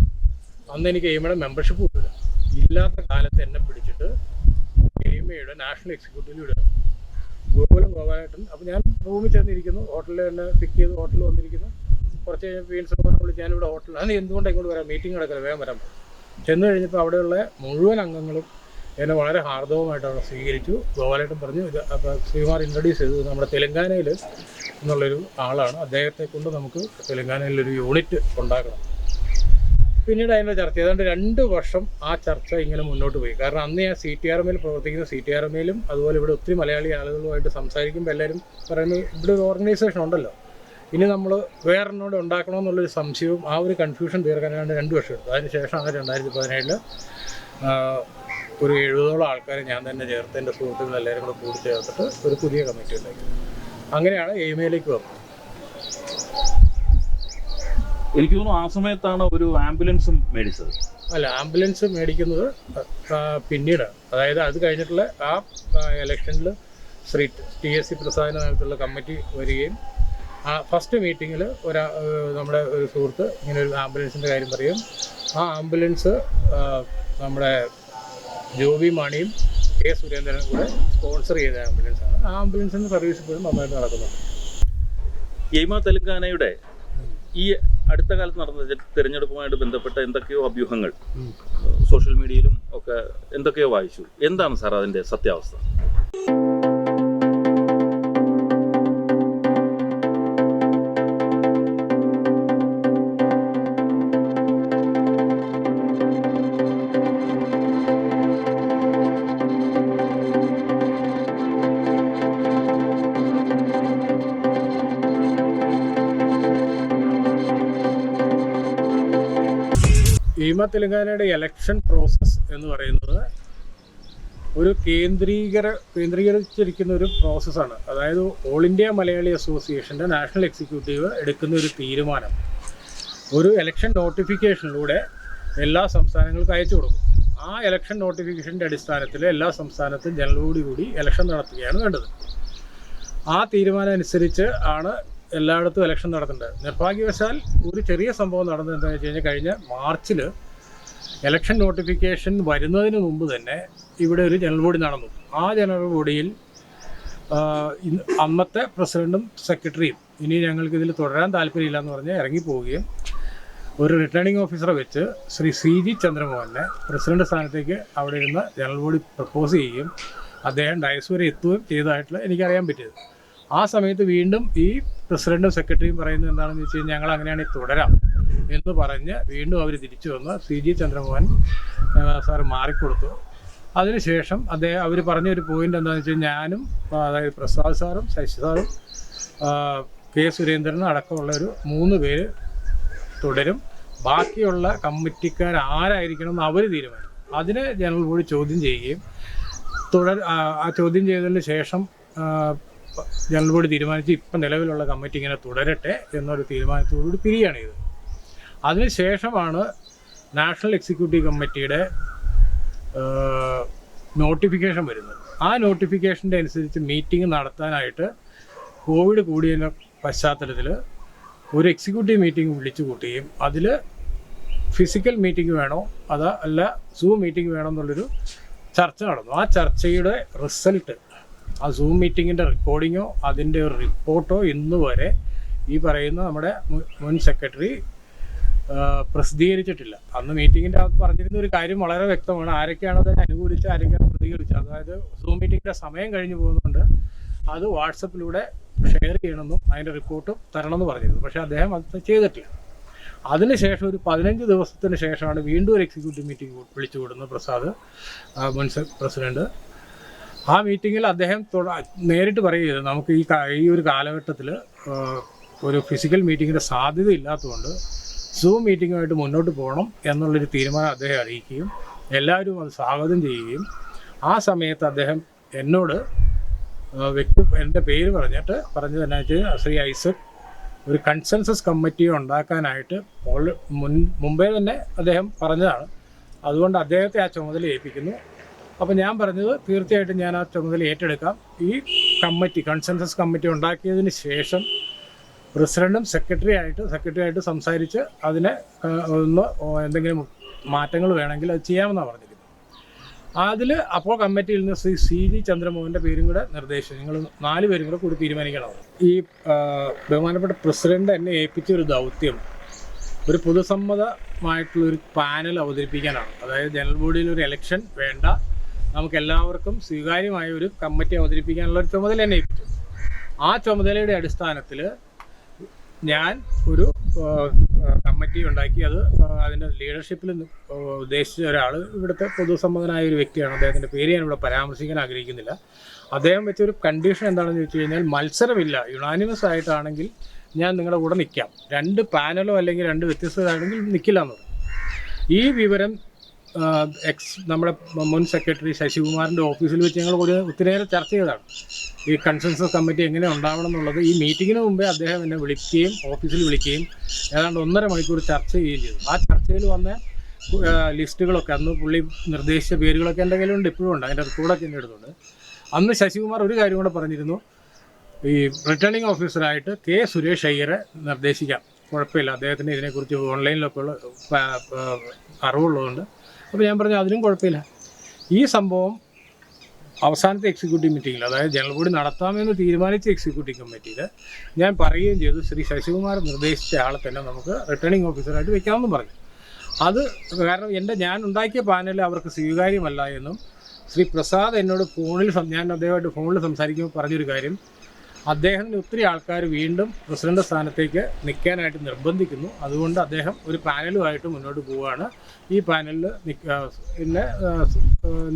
അന്ന് എനിക്ക് എയ്മയുടെ മെമ്പർഷിപ്പ് പോയില്ല. ഇല്ലാത്ത കാലത്ത് എന്നെ പിടിച്ചിട്ട് എയ്മയുടെ നാഷണൽ എക്സിക്യൂട്ടീവിൽ വിടുക, ഗോപാലേട്ടൻ. അപ്പോൾ ഞാൻ റൂമിൽ ചെന്നിരിക്കുന്നു, ഹോട്ടലിൽ എന്നെ പിക്ക് ചെയ്ത് ഹോട്ടലിൽ വന്നിരിക്കുന്നു. കുറച്ച് കഴിഞ്ഞ് PN ശ്രീകുമാറിനെ വിളിച്ച്, ഞാനിവിടെ ഹോട്ടലിൽ, അത് എന്തുകൊണ്ടാണ് ഇങ്ങോട്ട് വരാം, മീറ്റിംഗ് നടക്കില്ല, വേഗം വരാൻ പറയും. ചെന്ന് കഴിഞ്ഞപ്പോൾ അവിടെയുള്ള മുഴുവൻ അംഗങ്ങളും എന്നെ വളരെ ഹാർദവമായിട്ട് അവിടെ സ്വീകരിച്ചു. ഗോപാലേട്ടൻ പറഞ്ഞു, ഇത് അപ്പോൾ ശ്രീകുമാർ ഇൻട്രൊഡ്യൂസ് ചെയ്തു, നമ്മുടെ തെലങ്കാനയിൽ എന്നുള്ളൊരു ആളാണ്, അദ്ദേഹത്തെ കൊണ്ട് നമുക്ക് തെലങ്കാനയിലൊരു യൂണിറ്റ് ഉണ്ടാക്കണം. പിന്നീട് അതിൻ്റെ ചർച്ച ഏതാണ്ട് 2 വർഷം ആ ചർച്ച ഇങ്ങനെ മുന്നോട്ട് പോയി. കാരണം അന്ന് ഞാൻ CTRMയിൽ പ്രവർത്തിക്കുന്ന, CTRMയിലും അതുപോലെ ഇവിടെ ഒത്തിരി മലയാളി ആളുകളുമായിട്ട് സംസാരിക്കുമ്പോൾ എല്ലാവരും പറയുന്നത്, ഇവിടെ ഒരു ഓർഗനൈസേഷൻ ഉണ്ടല്ലോ, ഇനി നമ്മൾ വേറൊന്നോട് ഉണ്ടാക്കണമെന്നുള്ളൊരു സംശയവും ആ ഒരു കൺഫ്യൂഷൻ തീർക്കാനാണ് 2 വർഷം എടുത്തു. അതിനുശേഷമാണ് 2017 ഒരു 70ഓളം ആൾക്കാരെ ഞാൻ തന്നെ ചേർത്ത്, എൻ്റെ സുഹൃത്തുക്കൾ എല്ലാവരും കൂടെ കൂടി ചേർത്തിട്ട് ഒരു പുതിയ കമ്മിറ്റി ഉണ്ടാക്കി. അങ്ങനെയാണ് എയ്മയിലേക്ക് വന്നത്. എനിക്ക് തോന്നുന്നു ആ സമയത്താണ് ഒരു ആംബുലൻസും മേടിച്ചത്. അല്ല, ആംബുലൻസ് മേടിക്കുന്നത് പിന്നീടാണ്. അതായത് അത് കഴിഞ്ഞിട്ടുള്ള ആ ഇലക്ഷനിൽ ശ്രീ TSC പ്രസാദിൻ്റെ നേതൃത്വത്തിലുള്ള കമ്മിറ്റി വരികയും ആ ഫസ്റ്റ് മീറ്റിങ്ങിൽ നമ്മുടെ ഒരു സുഹൃത്ത് ഇങ്ങനെ ഒരു ആംബുലൻസിൻ്റെ കാര്യം പറയും. ആ ആംബുലൻസ് നമ്മുടെ ജോബി മാണിയും K സുരേന്ദ്രനും കൂടെ സ്പോൺസർ ചെയ്ത ആംബുലൻസാണ്. ആ ആംബുലൻസിൻ്റെ സർവീസ് ഇപ്പോഴും നന്നായിട്ട് നടക്കുന്നുണ്ട്. എയ്മ തെലങ്കാനയുടെ ഈ അടുത്ത കാലത്ത് നടന്ന തിരഞ്ഞെടുപ്പുമായിട്ട് ബന്ധപ്പെട്ട എന്തൊക്കെയോ അഭ്യൂഹങ്ങൾ സോഷ്യൽ മീഡിയയിലും ഒക്കെ എന്തൊക്കെയോ വായിച്ചു. എന്താണ് സാർ അതിൻ്റെ സത്യാവസ്ഥ? എയ്മ തെലങ്കാനയുടെ ഇലക്ഷൻ പ്രോസസ്സ് എന്ന് പറയുന്നത് ഒരു കേന്ദ്രീകരിച്ചിരിക്കുന്ന ഒരു പ്രോസസ്സാണ്. അതായത് ഓൾ ഇന്ത്യ മലയാളി അസോസിയേഷൻ്റെ നാഷണൽ എക്സിക്യൂട്ടീവ് എടുക്കുന്ന ഒരു തീരുമാനം ഒരു ഇലക്ഷൻ നോട്ടിഫിക്കേഷനിലൂടെ എല്ലാ സംസ്ഥാനങ്ങൾക്കും അയച്ചു കൊടുക്കും. ആ ഇലക്ഷൻ നോട്ടിഫിക്കേഷൻ്റെ അടിസ്ഥാനത്തിൽ എല്ലാ സംസ്ഥാനത്തും ജനറൽ ബോഡി കൂടി ഇലക്ഷൻ നടത്തുകയാണ് വേണ്ടത്. ആ തീരുമാനം അനുസരിച്ച് ആണ് എല്ലായിടത്തും ഇലക്ഷൻ നടത്തേണ്ടത്. നിർഭാഗ്യവശാൽ ഒരു ചെറിയ സംഭവം നടന്നത് എന്താണെന്ന് വെച്ച് കഴിഞ്ഞാൽ, കഴിഞ്ഞ മാർച്ചിൽ ഇലക്ഷൻ നോട്ടിഫിക്കേഷൻ വരുന്നതിന് മുമ്പ് തന്നെ ഇവിടെ ഒരു ജനറൽ ബോഡി നടന്നു. ആ ജനറൽ ബോഡിയിൽ അന്നത്തെ പ്രസിഡൻറ്റും സെക്രട്ടറിയും ഇനി ഞങ്ങൾക്കിതിൽ തുടരാൻ താല്പര്യമില്ല എന്ന് പറഞ്ഞ് ഇറങ്ങിപ്പോവുകയും ഒരു റിട്ടേണിംഗ് ഓഫീസറെ വെച്ച് ശ്രീ CG ചന്ദ്രമോഹനെ പ്രസിഡന്റ് സ്ഥാനത്തേക്ക് അവിടെ ഇരുന്ന് ജനറൽ ബോഡി പ്രപ്പോസ് ചെയ്യുകയും അദ്ദേഹം ഡയസ് വരെ എത്തുകയും ചെയ്തതായിട്ടുള്ള എനിക്കറിയാൻ പറ്റിയത്. ആ സമയത്ത് വീണ്ടും ഈ പ്രസിഡൻറ്റും സെക്രട്ടറിയും പറയുന്നത് എന്താണെന്ന് വെച്ച് കഴിഞ്ഞാൽ, ഞങ്ങൾ അങ്ങനെയാണെങ്കിൽ തുടരാം എന്ന് പറഞ്ഞ് വീണ്ടും അവർ തിരിച്ചു വന്ന് CG ചന്ദ്രമോഹൻ സാർ മാറിക്കൊടുത്തു. അതിനുശേഷം അവർ പറഞ്ഞൊരു പോയിൻ്റ് എന്താണെന്ന് വെച്ച് കഴിഞ്ഞാൽ, ഞാനും അതായത് പ്രസാദ് സാറും ശശി സാറും K. സുരേന്ദ്രനും അടക്കമുള്ള ഒരു 3 പേര് തുടരും, ബാക്കിയുള്ള കമ്മിറ്റിക്കാർ ആരായിരിക്കണം എന്ന് അവർ തീരുമാനിക്കും. അതിനെ ജനറൽ ബോഡി ചോദ്യം ചെയ്യുകയും ആ ചോദ്യം ചെയ്തതിന് ശേഷം ജനറൽ ബോഡി തീരുമാനിച്ച് ഇപ്പം നിലവിലുള്ള കമ്മിറ്റി ഇങ്ങനെ തുടരട്ടെ എന്നൊരു തീരുമാനത്തോടുകൂടി പിരിയാണ് ചെയ്തത്. അതിനുശേഷമാണ് നാഷണൽ എക്സിക്യൂട്ടീവ് കമ്മിറ്റിയുടെ നോട്ടിഫിക്കേഷൻ വരുന്നത്. ആ നോട്ടിഫിക്കേഷൻ്റെ അനുസരിച്ച് മീറ്റിംഗ് നടത്താനായിട്ട് കോവിഡ് കൂടിയതിൻ്റെ പശ്ചാത്തലത്തിൽ ഒരു എക്സിക്യൂട്ടീവ് മീറ്റിംഗ് വിളിച്ചു കൂട്ടുകയും അതിൽ ഫിസിക്കൽ മീറ്റിംഗ് വേണോ അല്ല സൂം മീറ്റിംഗ് വേണോ എന്നുള്ളൊരു ചർച്ച നടന്നു. ആ ചർച്ചയുടെ റിസൾട്ട്, ആ സൂം മീറ്റിങ്ങിൻ്റെ റെക്കോർഡിങ്ങോ അതിൻ്റെ ഒരു റിപ്പോർട്ടോ ഇന്ന് വരെ ഈ പറയുന്ന നമ്മുടെ മുൻ സെക്രട്ടറി പ്രസിദ്ധീകരിച്ചിട്ടില്ല. അന്ന് മീറ്റിങ്ങിൻ്റെ അകത്ത് പറഞ്ഞിരുന്ന ഒരു കാര്യം വളരെ വ്യക്തമാണ്, ആരൊക്കെയാണ് അതിനെ അനുകൂലിച്ച് ആരൊക്കെയാണ് പ്രതികരിച്ചത്. അതായത് സൂം മീറ്റിങ്ങിൻ്റെ സമയം കഴിഞ്ഞു പോകുന്നുണ്ട്, അത് വാട്സപ്പിലൂടെ ഷെയർ ചെയ്യണമെന്നും അതിൻ്റെ റിപ്പോർട്ടും തരണമെന്ന് പറഞ്ഞിരുന്നു. പക്ഷേ അദ്ദേഹം അത് ചെയ്തിട്ടില്ല. അതിനുശേഷം ഒരു 15 ദിവസത്തിന് ശേഷമാണ് വീണ്ടും ഒരു എക്സിക്യൂട്ടീവ് മീറ്റിംഗ് വിളിച്ചു കൂടുന്നത് പ്രസാദ് മുൻ പ്രസിഡന്റ്. ആ മീറ്റിങ്ങിൽ അദ്ദേഹം നേരിട്ട് പറയുകയത് നമുക്ക് ഈ ഒരു കാലഘട്ടത്തിൽ ഒരു ഫിസിക്കൽ മീറ്റിങ്ങിൻ്റെ സാധ്യത ഇല്ലാത്തതുകൊണ്ട് സൂം മീറ്റിങ്ങുമായിട്ട് മുന്നോട്ട് പോകണം എന്നുള്ളൊരു തീരുമാനം അദ്ദേഹം അറിയിക്കുകയും എല്ലാവരും അത് സ്വാഗതം ചെയ്യുകയും ആ സമയത്ത് അദ്ദേഹം എന്നോട് എൻ്റെ പേര് പറഞ്ഞത് എന്നാ വെച്ചാൽ, ശ്രീ ഐസക് ഒരു കൺസെൻസസ് കമ്മിറ്റി ഉണ്ടാക്കാനായിട്ട് മുമ്പേ തന്നെ അദ്ദേഹം പറഞ്ഞതാണ്, അതുകൊണ്ട് അദ്ദേഹത്തെ ആ ചുമതല ഏൽപ്പിക്കുന്നു. അപ്പോൾ ഞാൻ പറഞ്ഞത് തീർച്ചയായിട്ടും ഞാൻ ആ ചുമതല ഏറ്റെടുക്കാം. ഈ കമ്മിറ്റി കൺസെൻസസ് കമ്മിറ്റി ഉണ്ടാക്കിയതിന് ശേഷം പ്രസിഡൻറ്റും സെക്രട്ടറിയായിട്ട് സംസാരിച്ച് അതിനെ എന്തെങ്കിലും മാറ്റങ്ങൾ വേണമെങ്കിൽ അത് ചെയ്യാമെന്നാണ് പറഞ്ഞിരിക്കുന്നത്. അതിൽ അപ്പോൾ കമ്മിറ്റിയിൽ നിന്ന് ശ്രീ CG ചന്ദ്രമോഹൻ്റെ പേരും കൂടെ നിർദ്ദേശിച്ചു, നിങ്ങൾ 4 പേരും കൂടി തീരുമാനിക്കണം. ഈ ബഹുമാനപ്പെട്ട പ്രസിഡന്റ് എന്നെ ഏൽപ്പിച്ച ഒരു ദൗത്യം ഒരു പൊതുസമ്മതമായിട്ടുള്ളൊരു പാനൽ അവതരിപ്പിക്കാനാണ്. അതായത് ജനറൽ ബോഡിയിൽ ഒരു ഇലക്ഷൻ വേണ്ട, നമുക്ക് എല്ലാവർക്കും സ്വീകാര്യമായ ഒരു കമ്മിറ്റി അവതരിപ്പിക്കാനുള്ള ഒരു ചുമതല എന്നെ ഏൽപ്പിച്ചു. ആ ചുമതലയുടെ അടിസ്ഥാനത്തിൽ ഞാൻ ഒരു കമ്മിറ്റി ഉണ്ടാക്കി. അതിൻ്റെ ലീഡർഷിപ്പിൽ ഉദ്ദേശിച്ച ഒരാൾ ഇവിടുത്തെ പൊതുസമ്മതനായ ഒരു വ്യക്തിയാണ്. അദ്ദേഹത്തിൻ്റെ പേര് ഞാൻ ഇവിടെ പരാമർശിക്കാൻ ആഗ്രഹിക്കുന്നില്ല. അദ്ദേഹം വെച്ചൊരു കണ്ടീഷൻ എന്താണെന്ന് ചോദിച്ചു കഴിഞ്ഞാൽ, മത്സരമില്ല, യുണാനിമസ് ആയിട്ടാണെങ്കിൽ ഞാൻ നിങ്ങളുടെ കൂടെ നിൽക്കാം, 2 പാനലോ അല്ലെങ്കിൽ 2 വ്യത്യസ്തരാണെങ്കിൽ നിൽക്കില്ല എന്ന് പറഞ്ഞു. ഈ വിവരം നമ്മുടെ മുൻ സെക്രട്ടറി ശശികുമാറിൻ്റെ ഓഫീസിൽ വെച്ച് ഞങ്ങൾ ഒത്തിരിയേറെ ചർച്ച ചെയ്തതാണ്. ഈ കൺസെൻസസ് കമ്മിറ്റി എങ്ങനെ ഉണ്ടാവണം എന്നുള്ളത് ഈ മീറ്റിങ്ങിന് മുമ്പേ അദ്ദേഹം എന്നെ വിളിക്കുകയും ഓഫീസിൽ വിളിക്കുകയും ഏതാണ്ട് 1.5 മണിക്കൂർ ചർച്ച ചെയ്യുകയും ചെയ്തു. ആ ചർച്ചയിൽ വന്ന ലിസ്റ്റുകളൊക്കെ, അന്ന് പുള്ളി നിർദ്ദേശിച്ച പേരുകളൊക്കെ എൻ്റെ കയ്യിലുണ്ട്, ഇപ്പോഴും ഉണ്ട്, അതിൻ്റെ റെക്കോർഡൊക്കെ എൻ്റെ അടുത്തുണ്ട്. അന്ന് ശശികുമാർ ഒരു കാര്യം കൂടെ പറഞ്ഞിരുന്നു, ഈ റിട്ടേണിംഗ് ഓഫീസറായിട്ട് K. സുരേഷ് അയ്യരെ നിർദ്ദേശിക്കാം, കുഴപ്പമില്ല, അദ്ദേഹത്തിന് ഇതിനെക്കുറിച്ച് ഓൺലൈനിലൊക്കെ ഉള്ള അറിവുള്ളതുകൊണ്ട്. അപ്പോൾ ഞാൻ പറഞ്ഞു അതിനും കുഴപ്പമില്ല. ഈ സംഭവം അവസാനത്തെ എക്സിക്യൂട്ടീവ് മീറ്റിങ്ങിൽ, അതായത് ജനറൽ ബോഡി നടത്താമെന്ന് തീരുമാനിച്ച എക്സിക്യൂട്ടീവ് കമ്മിറ്റിയിൽ ഞാൻ പറയുകയും ചെയ്തു, ശ്രീ ശശികുമാർ നിർദ്ദേശിച്ച ആളെ തന്നെ നമുക്ക് റിട്ടേണിംഗ് ഓഫീസറായിട്ട് വെക്കാമെന്നും പറഞ്ഞു. അത് കാരണം ഞാൻ ഉണ്ടാക്കിയ പാനൽ അവർക്ക് സ്വീകാര്യമല്ല എന്നും ശ്രീ പ്രസാദ് എന്നോട് ഞാൻ അദ്ദേഹമായിട്ട് ഫോണിൽ സംസാരിക്കുമ്പോൾ പറഞ്ഞൊരു കാര്യം, അദ്ദേഹത്തിന് ഒത്തിരി ആൾക്കാർ വീണ്ടും പ്രസിഡന്റ് സ്ഥാനത്തേക്ക് നിൽക്കാനായിട്ട് നിർബന്ധിക്കുന്നു, അതുകൊണ്ട് അദ്ദേഹം ഒരു പാനലുമായിട്ട് മുന്നോട്ട് പോവുകയാണ്. ഈ പാനലിൽ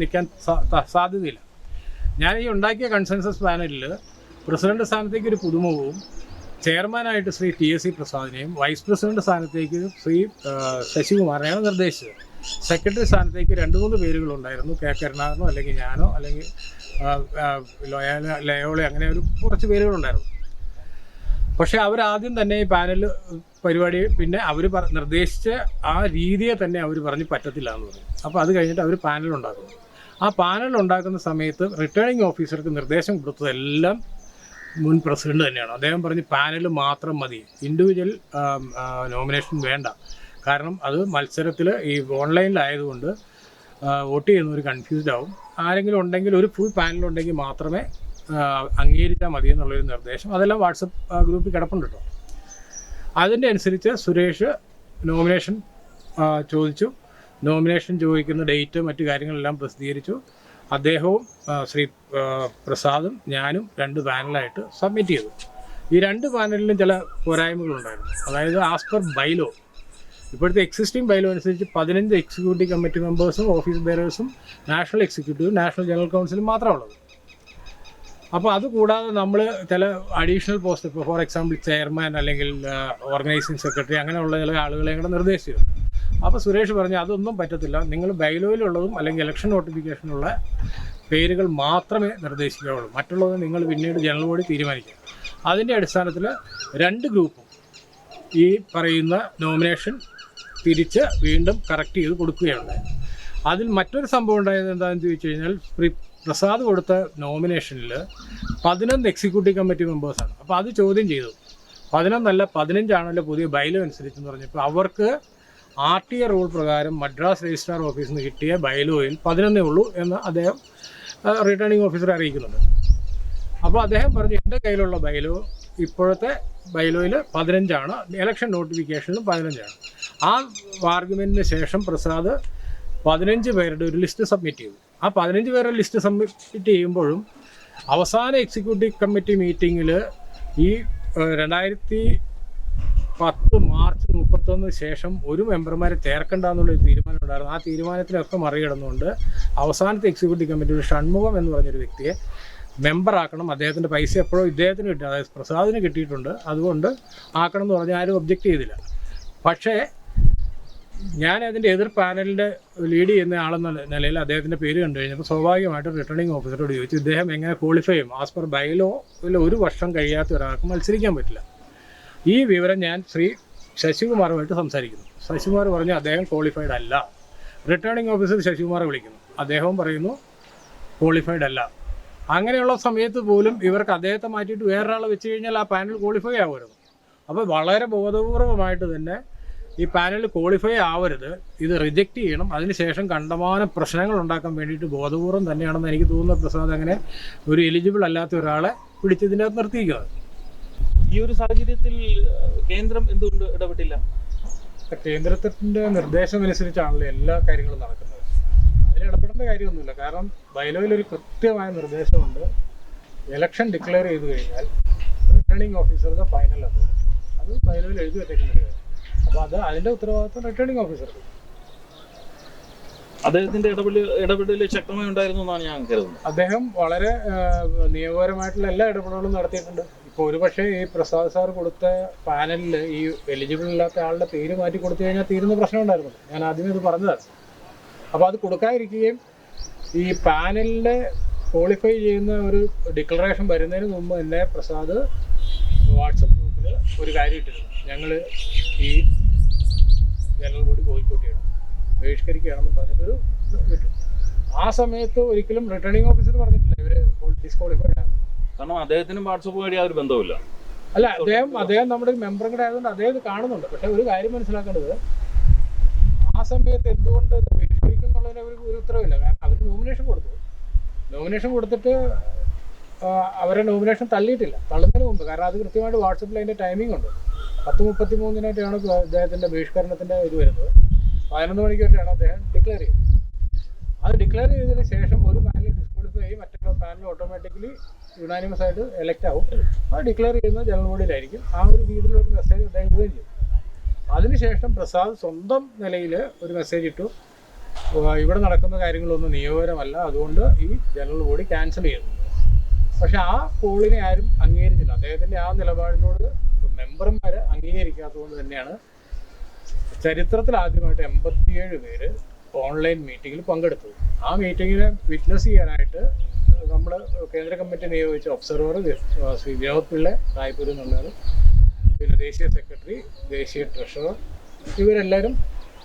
നിൽക്കാൻ സാധ്യതയില്ല. ഞാൻ ഈ ഉണ്ടാക്കിയ കൺസെൻസസ് പാനലിൽ പ്രസിഡന്റ് സ്ഥാനത്തേക്ക് ഒരു പുതുമുഖവും ചെയർമാനായിട്ട് ശ്രീ TSC പ്രസാദിനെയും വൈസ് പ്രസിഡന്റ് സ്ഥാനത്തേക്ക് ശ്രീ ശശികുമാറിനെയാണ് നിർദ്ദേശിച്ചത്. സെക്രട്ടറി സ്ഥാനത്തേക്ക് 2-3 പേരുകളുണ്ടായിരുന്നു, K. കരുണാകരനോ അല്ലെങ്കിൽ ഞാനോ അല്ലെങ്കിൽ ലയോള, അങ്ങനെ കുറച്ച് പേരുകളുണ്ടായിരുന്നു. പക്ഷേ അവരാദ്യം തന്നെ ഈ പാനൽ പരിപാടി പിന്നെ അവർ നിർദ്ദേശിച്ച ആ രീതിയെ തന്നെ അവർ പറഞ്ഞ് പറ്റത്തില്ല എന്ന് പറയും. അപ്പോൾ അത് കഴിഞ്ഞിട്ട് അവർ പാനൽ ഉണ്ടാക്കുന്നു. ആ പാനൽ ഉണ്ടാക്കുന്ന സമയത്ത് റിട്ടേണിംഗ് ഓഫീസർക്ക് നിർദ്ദേശം കൊടുത്തതെല്ലാം മുൻ പ്രസിഡന്റ് തന്നെയാണ്. അദ്ദേഹം പറഞ്ഞ് പാനൽ മാത്രം മതി, ഇൻഡിവിജ്വൽ നോമിനേഷൻ വേണ്ട. കാരണം അത് മത്സരത്തിൽ ഈ ഓൺലൈനിലായതുകൊണ്ട് വോട്ട് ചെയ്യുന്നവർ കൺഫ്യൂസ്ഡ് ആവും. ആരെങ്കിലും ഉണ്ടെങ്കിൽ ഒരു ഫുൾ പാനൽ ഉണ്ടെങ്കിൽ മാത്രമേ അംഗീകരിച്ചാൽ മതി എന്നുള്ളൊരു നിർദ്ദേശം അതെല്ലാം വാട്സപ്പ് ഗ്രൂപ്പിൽ കിടപ്പുണ്ട് കേട്ടോ. അതിൻ്റെ അനുസരിച്ച് സുരേഷ് നോമിനേഷൻ ചോദിച്ചു. നോമിനേഷൻ ചോദിക്കുന്ന ഡേറ്റ് മറ്റു കാര്യങ്ങളെല്ലാം പ്രസിദ്ധീകരിച്ചു. അദ്ദേഹവും ശ്രീ പ്രസാദും ഞാനും 2 പാനലായിട്ട് സബ്മിറ്റ് ചെയ്തു. ഈ 2 പാനലിലും ചില പോരായ്മകളുണ്ടായിരുന്നു. അതായത് ആസ് പെർ ബൈലോ, ഇപ്പോഴത്തെ എക്സിസ്റ്റിംഗ് ബൈലോ അനുസരിച്ച് 15 എക്സിക്യൂട്ടീവ് കമ്മിറ്റി മെമ്പേഴ്സും ഓഫീസ് ബെയറേഴ്സും നാഷണൽ എക്സിക്യൂട്ടീവും നാഷണൽ ജനറൽ കൗൺസിലും മാത്രമേ ഉള്ളത്. അപ്പോൾ അതുകൂടാതെ നമ്മൾ ചില അഡീഷണൽ പോസ്റ്റ്, ഇപ്പോൾ ഫോർ എക്സാമ്പിൾ ചെയർമാൻ അല്ലെങ്കിൽ ഓർഗനൈസിംഗ് സെക്രട്ടറി അങ്ങനെയുള്ള ചില ആളുകളെയും കൂടെ നിർദ്ദേശിച്ചിരുന്നു. അപ്പോൾ സുരേഷ് പറഞ്ഞു അതൊന്നും പറ്റത്തില്ല, നിങ്ങൾ ബൈലോയിലുള്ളതും അല്ലെങ്കിൽ ഇലക്ഷൻ നോട്ടിഫിക്കേഷനുള്ള പേരുകൾ മാത്രമേ നിർദ്ദേശിക്കാവുള്ളൂ, മറ്റുള്ളത് നിങ്ങൾ പിന്നീട് ജനറൽ ബോഡി തീരുമാനിക്കുക. അതിൻ്റെ അടിസ്ഥാനത്തിൽ 2 ഗ്രൂപ്പും ഈ പറയുന്ന നോമിനേഷൻ തിരിച്ച് വീണ്ടും കറക്റ്റ് ചെയ്ത് കൊടുക്കുകയാണ്. അതിൽ മറ്റൊരു സംഭവം ഉണ്ടായത് എന്താണെന്ന് ചോദിച്ചു കഴിഞ്ഞാൽ പ്രസാദ് കൊടുത്ത നോമിനേഷനിൽ 11 എക്സിക്യൂട്ടീവ് കമ്മിറ്റി മെമ്പേഴ്സാണ്. അപ്പോൾ അത് ചോദ്യം ചെയ്തു. 11 15 ആണല്ലോ പുതിയ ബൈലോ അനുസരിച്ചെന്ന് പറഞ്ഞപ്പോൾ അവർക്ക് RTA റൂൾ പ്രകാരം മദ്രാസ് രജിസ്ട്രാർ ഓഫീസിൽ നിന്ന് കിട്ടിയ ബൈലോയിൽ 11 ഉള്ളൂ എന്ന് അദ്ദേഹം റിട്ടേണിംഗ് ഓഫീസറെ അറിയിക്കുന്നുണ്ട്. അപ്പോൾ അദ്ദേഹം പറഞ്ഞു എൻ്റെ കയ്യിലുള്ള ബൈലോ ഇപ്പോഴത്തെ ബൈലോയിൽ 15 ഇലക്ഷൻ നോട്ടിഫിക്കേഷനിലും 15. ആ ആർഗ്യുമെൻറ്റിന് ശേഷം പ്രസാദ് 15 പേരുടെ ഒരു ലിസ്റ്റ് സബ്മിറ്റ് ചെയ്തു. ആ 15 പേരുടെ ലിസ്റ്റ് സബ്മിറ്റ് ചെയ്യുമ്പോഴും അവസാന എക്സിക്യൂട്ടീവ് കമ്മിറ്റി മീറ്റിങ്ങിൽ ഈ 2010 മാർച്ച് 31 ശേഷം ഒരു മെമ്പർമാരെ ചേർക്കണ്ട എന്നുള്ളൊരു തീരുമാനം ഉണ്ടായിരുന്നു. ആ തീരുമാനത്തിനൊക്കെ മറികടന്നുകൊണ്ട് അവസാനത്തെ എക്സിക്യൂട്ടീവ് കമ്മിറ്റിയിൽ ഷൺമുഖം എന്ന് പറഞ്ഞൊരു വ്യക്തിയെ മെമ്പറാക്കണം, അദ്ദേഹത്തിൻ്റെ പൈസ എപ്പോഴും ഇദ്ദേഹത്തിന് കിട്ടി, അതായത് പ്രസാദിന് കിട്ടിയിട്ടുണ്ട്, അതുകൊണ്ട് ആക്കണം എന്ന് പറഞ്ഞാൽ ആരും ഒബ്ജക്റ്റ് ചെയ്തില്ല. പക്ഷേ ഞാൻ അതിൻ്റെ എതിർ പാനലിൻ്റെ ലീഡ് ചെയ്യുന്ന ആളെന്ന നിലയിൽ അദ്ദേഹത്തിൻ്റെ പേര് കണ്ടു കഴിഞ്ഞപ്പോൾ സ്വാഭാവികമായിട്ടും റിട്ടേണിംഗ് ഓഫീസറോട് ചോദിച്ചു ഇദ്ദേഹം എങ്ങനെ ക്വാളിഫൈ ചെയ്യും. ആസ് പെർ ബൈലോയിൽ 1 വർഷം കഴിയാത്ത ഒരാൾക്ക് മത്സരിക്കാൻ പറ്റില്ല. ഈ വിവരം ഞാൻ ശ്രീ ശശികുമാറുമായിട്ട് സംസാരിക്കുന്നു. ശശികുമാർ പറഞ്ഞു അദ്ദേഹം ക്വാളിഫൈഡ് അല്ല. റിട്ടേണിംഗ് ഓഫീസർ ശശികുമാറെ വിളിക്കുന്നു, അദ്ദേഹവും പറയുന്നു ക്വാളിഫൈഡ് അല്ല. അങ്ങനെയുള്ള സമയത്ത് പോലും ഇവർക്ക് അദ്ദേഹത്തെ മാറ്റിയിട്ട് വേറൊരാളെ വെച്ച് കഴിഞ്ഞാൽ ആ പാനൽ ക്വാളിഫൈ ആവുമായിരുന്നു. അപ്പോൾ വളരെ ബോധപൂർവമായിട്ട് തന്നെ ഈ പാനൽ ക്വാളിഫൈ ആവരുത്, ഇത് റിജക്റ്റ് ചെയ്യണം, അതിനുശേഷം കണ്ടമാനം പ്രശ്നങ്ങൾ ഉണ്ടാക്കാൻ വേണ്ടിയിട്ട് ബോധപൂർവം തന്നെയാണെന്ന് എനിക്ക് തോന്നുന്നത്. പ്രസാദ് അങ്ങനെ ഒരു എലിജിബിൾ അല്ലാത്ത ഒരാളെ പിടിച്ചതിൻ്റെ അകത്ത് നിർത്തിയിരിക്കുന്നത്. ഈ ഒരു സാഹചര്യത്തിൽ കേന്ദ്രം എന്തുകൊണ്ട് ഇടപെട്ടില്ല? കേന്ദ്രത്തിൻ്റെ നിർദ്ദേശമനുസരിച്ചാണല്ലോ എല്ലാ കാര്യങ്ങളും നടക്കുന്നത്. അതിൽ ഇടപെടേണ്ട കാര്യമൊന്നുമില്ല. കാരണം ബൈലോയിലൊരു കൃത്യമായ നിർദ്ദേശമുണ്ട്, ഇലക്ഷൻ ഡിക്ലെയർ ചെയ്ത് കഴിഞ്ഞാൽ റിട്ടേണിംഗ് ഓഫീസറുടെ ഫൈനൽ അതോറിറ്റി, അത് ബൈലോയിൽ എഴുതി വെച്ചേക്കുന്ന ഒരു കാര്യം. അപ്പോൾ അതിൻ്റെ ഉത്തരവാദിത്വം റിട്ടേണിംഗ് ഓഫീസർക്ക്. അദ്ദേഹത്തിൻ്റെ ഇടപെടൽ ശക്തമായി ഉണ്ടായിരുന്നു എന്നാണ് ഞാൻ കരുതുന്നത്. അദ്ദേഹം വളരെ നിയമപരമായിട്ടുള്ള എല്ലാ ഇടപെടലുകളും നടത്തിയിട്ടുണ്ട്. ഇപ്പോൾ ഒരുപക്ഷെ ഈ പ്രസാദ് സാർ കൊടുത്ത പാനലിൽ ഈ എലിജിബിൾ അല്ലാത്ത ആളുടെ പേര് മാറ്റി കൊടുത്തു കഴിഞ്ഞാൽ തീരുന്ന പ്രശ്നം ഉണ്ടായിരുന്നു. ഞാൻ ആദ്യമേ ഇത് പറഞ്ഞതാണ്. അപ്പോൾ അത് കൊടുക്കാതിരിക്കുകയും ഈ പാനലിൻ്റെ ക്വാളിഫൈ ചെയ്യുന്ന ഒരു ഡിക്ലറേഷൻ വരുന്നതിന് മുമ്പ് തന്നെ പ്രസാദ് വാട്സപ്പ് ഗ്രൂപ്പിൽ ഒരു കാര്യം ഇട്ടിരുന്നു, ഞങ്ങൾ ഈ ജനറൽ ബോഡി ബോയ്ക്കോട്ട് ചെയ്യണം, ബഹിഷ്കരിക്കുകയാണെന്ന് പറഞ്ഞിട്ടൊരു വിട്ടു. ആ സമയത്ത് ഒരിക്കലും റിട്ടേണിംഗ് ഓഫീസർ പറഞ്ഞിട്ടില്ല ഇവർ ഡിസ്ക്വാളിഫൈഡ് ആണ്. കാരണം അദ്ദേഹത്തിനും വാട്സപ്പ് വഴി ആ ഒരു ബന്ധമില്ല. അല്ല, അദ്ദേഹം നമ്മുടെ മെമ്പറും കൂടെ ആയതുകൊണ്ട് അദ്ദേഹം ഇത് കാണുന്നുണ്ട്. പക്ഷെ ഒരു കാര്യം മനസ്സിലാക്കേണ്ടത്, ആ സമയത്ത് എന്തുകൊണ്ട് ബഹിഷ്കരിക്കും എന്നുള്ളതിന് ഒരു ഉത്തരവില്ല. കാരണം അവർ നോമിനേഷൻ കൊടുത്തിട്ട് അവരെ നോമിനേഷൻ തള്ളിയിട്ടില്ല, തള്ളുന്നതിന് മുമ്പ്. കാരണം അത് കൃത്യമായിട്ട് വാട്സപ്പിൽ അതിൻ്റെ ടൈമിംഗ് ഉണ്ട്. 10:33 അദ്ദേഹത്തിൻ്റെ ബഹിഷ്കരണത്തിൻ്റെ ഇത് വരുന്നത്. 11 മണിക്ക് വേണ്ടിയാണ് അദ്ദേഹം ഡിക്ലെയർ ചെയ്തത്. അത് ഡിക്ലെയർ ചെയ്തതിന് ശേഷം ഒരു പാനൽ ഡിസ്ക്വാളിഫൈ ചെയ്യും, മറ്റേ പാനൽ ഓട്ടോമാറ്റിക്കലി യുണാനിമസ് ആയിട്ട് എലക്ട് ആവും. അത് ഡിക്ലെയർ ചെയ്യുന്നത് ജനറൽ ബോഡിയിലായിരിക്കും. ആ ഒരു രീതിയിലൊരു മെസ്സേജ് അദ്ദേഹം ഇടുകയും ചെയ്യും. അതിനുശേഷം പ്രസാദ് സ്വന്തം നിലയിൽ ഒരു മെസ്സേജ് ഇട്ടു, ഇവിടെ നടക്കുന്ന കാര്യങ്ങളൊന്നും നിയമപരമല്ല, അതുകൊണ്ട് ഈ ജനറൽ ബോഡി ക്യാൻസൽ ചെയ്യുന്നു. പക്ഷെ ആ പോളിനെ ആരും അംഗീകരിച്ചില്ല. അദ്ദേഹത്തിൻ്റെ ആ നിലപാടിനോട് മെമ്പർമാർ അംഗീകരിക്കാത്തതുകൊണ്ട് തന്നെയാണ് ചരിത്രത്തിൽ ആദ്യമായിട്ട് 87 പേര് ഓൺലൈൻ മീറ്റിങ്ങിൽ പങ്കെടുത്തത്. ആ മീറ്റിങ്ങിനെ വിറ്റ്നസ് ചെയ്യാനായിട്ട് നമ്മൾ കേന്ദ്ര കമ്മിറ്റി നിയോഗിച്ച ഒബ്സർവർ ശ്രീ വിനോദ് പിള്ള റായ്പൂരിൽ നിന്നുള്ളത് ദേശീയ സെക്രട്ടറി, ദേശീയ ട്രഷറർ, ഇവരെല്ലാവരും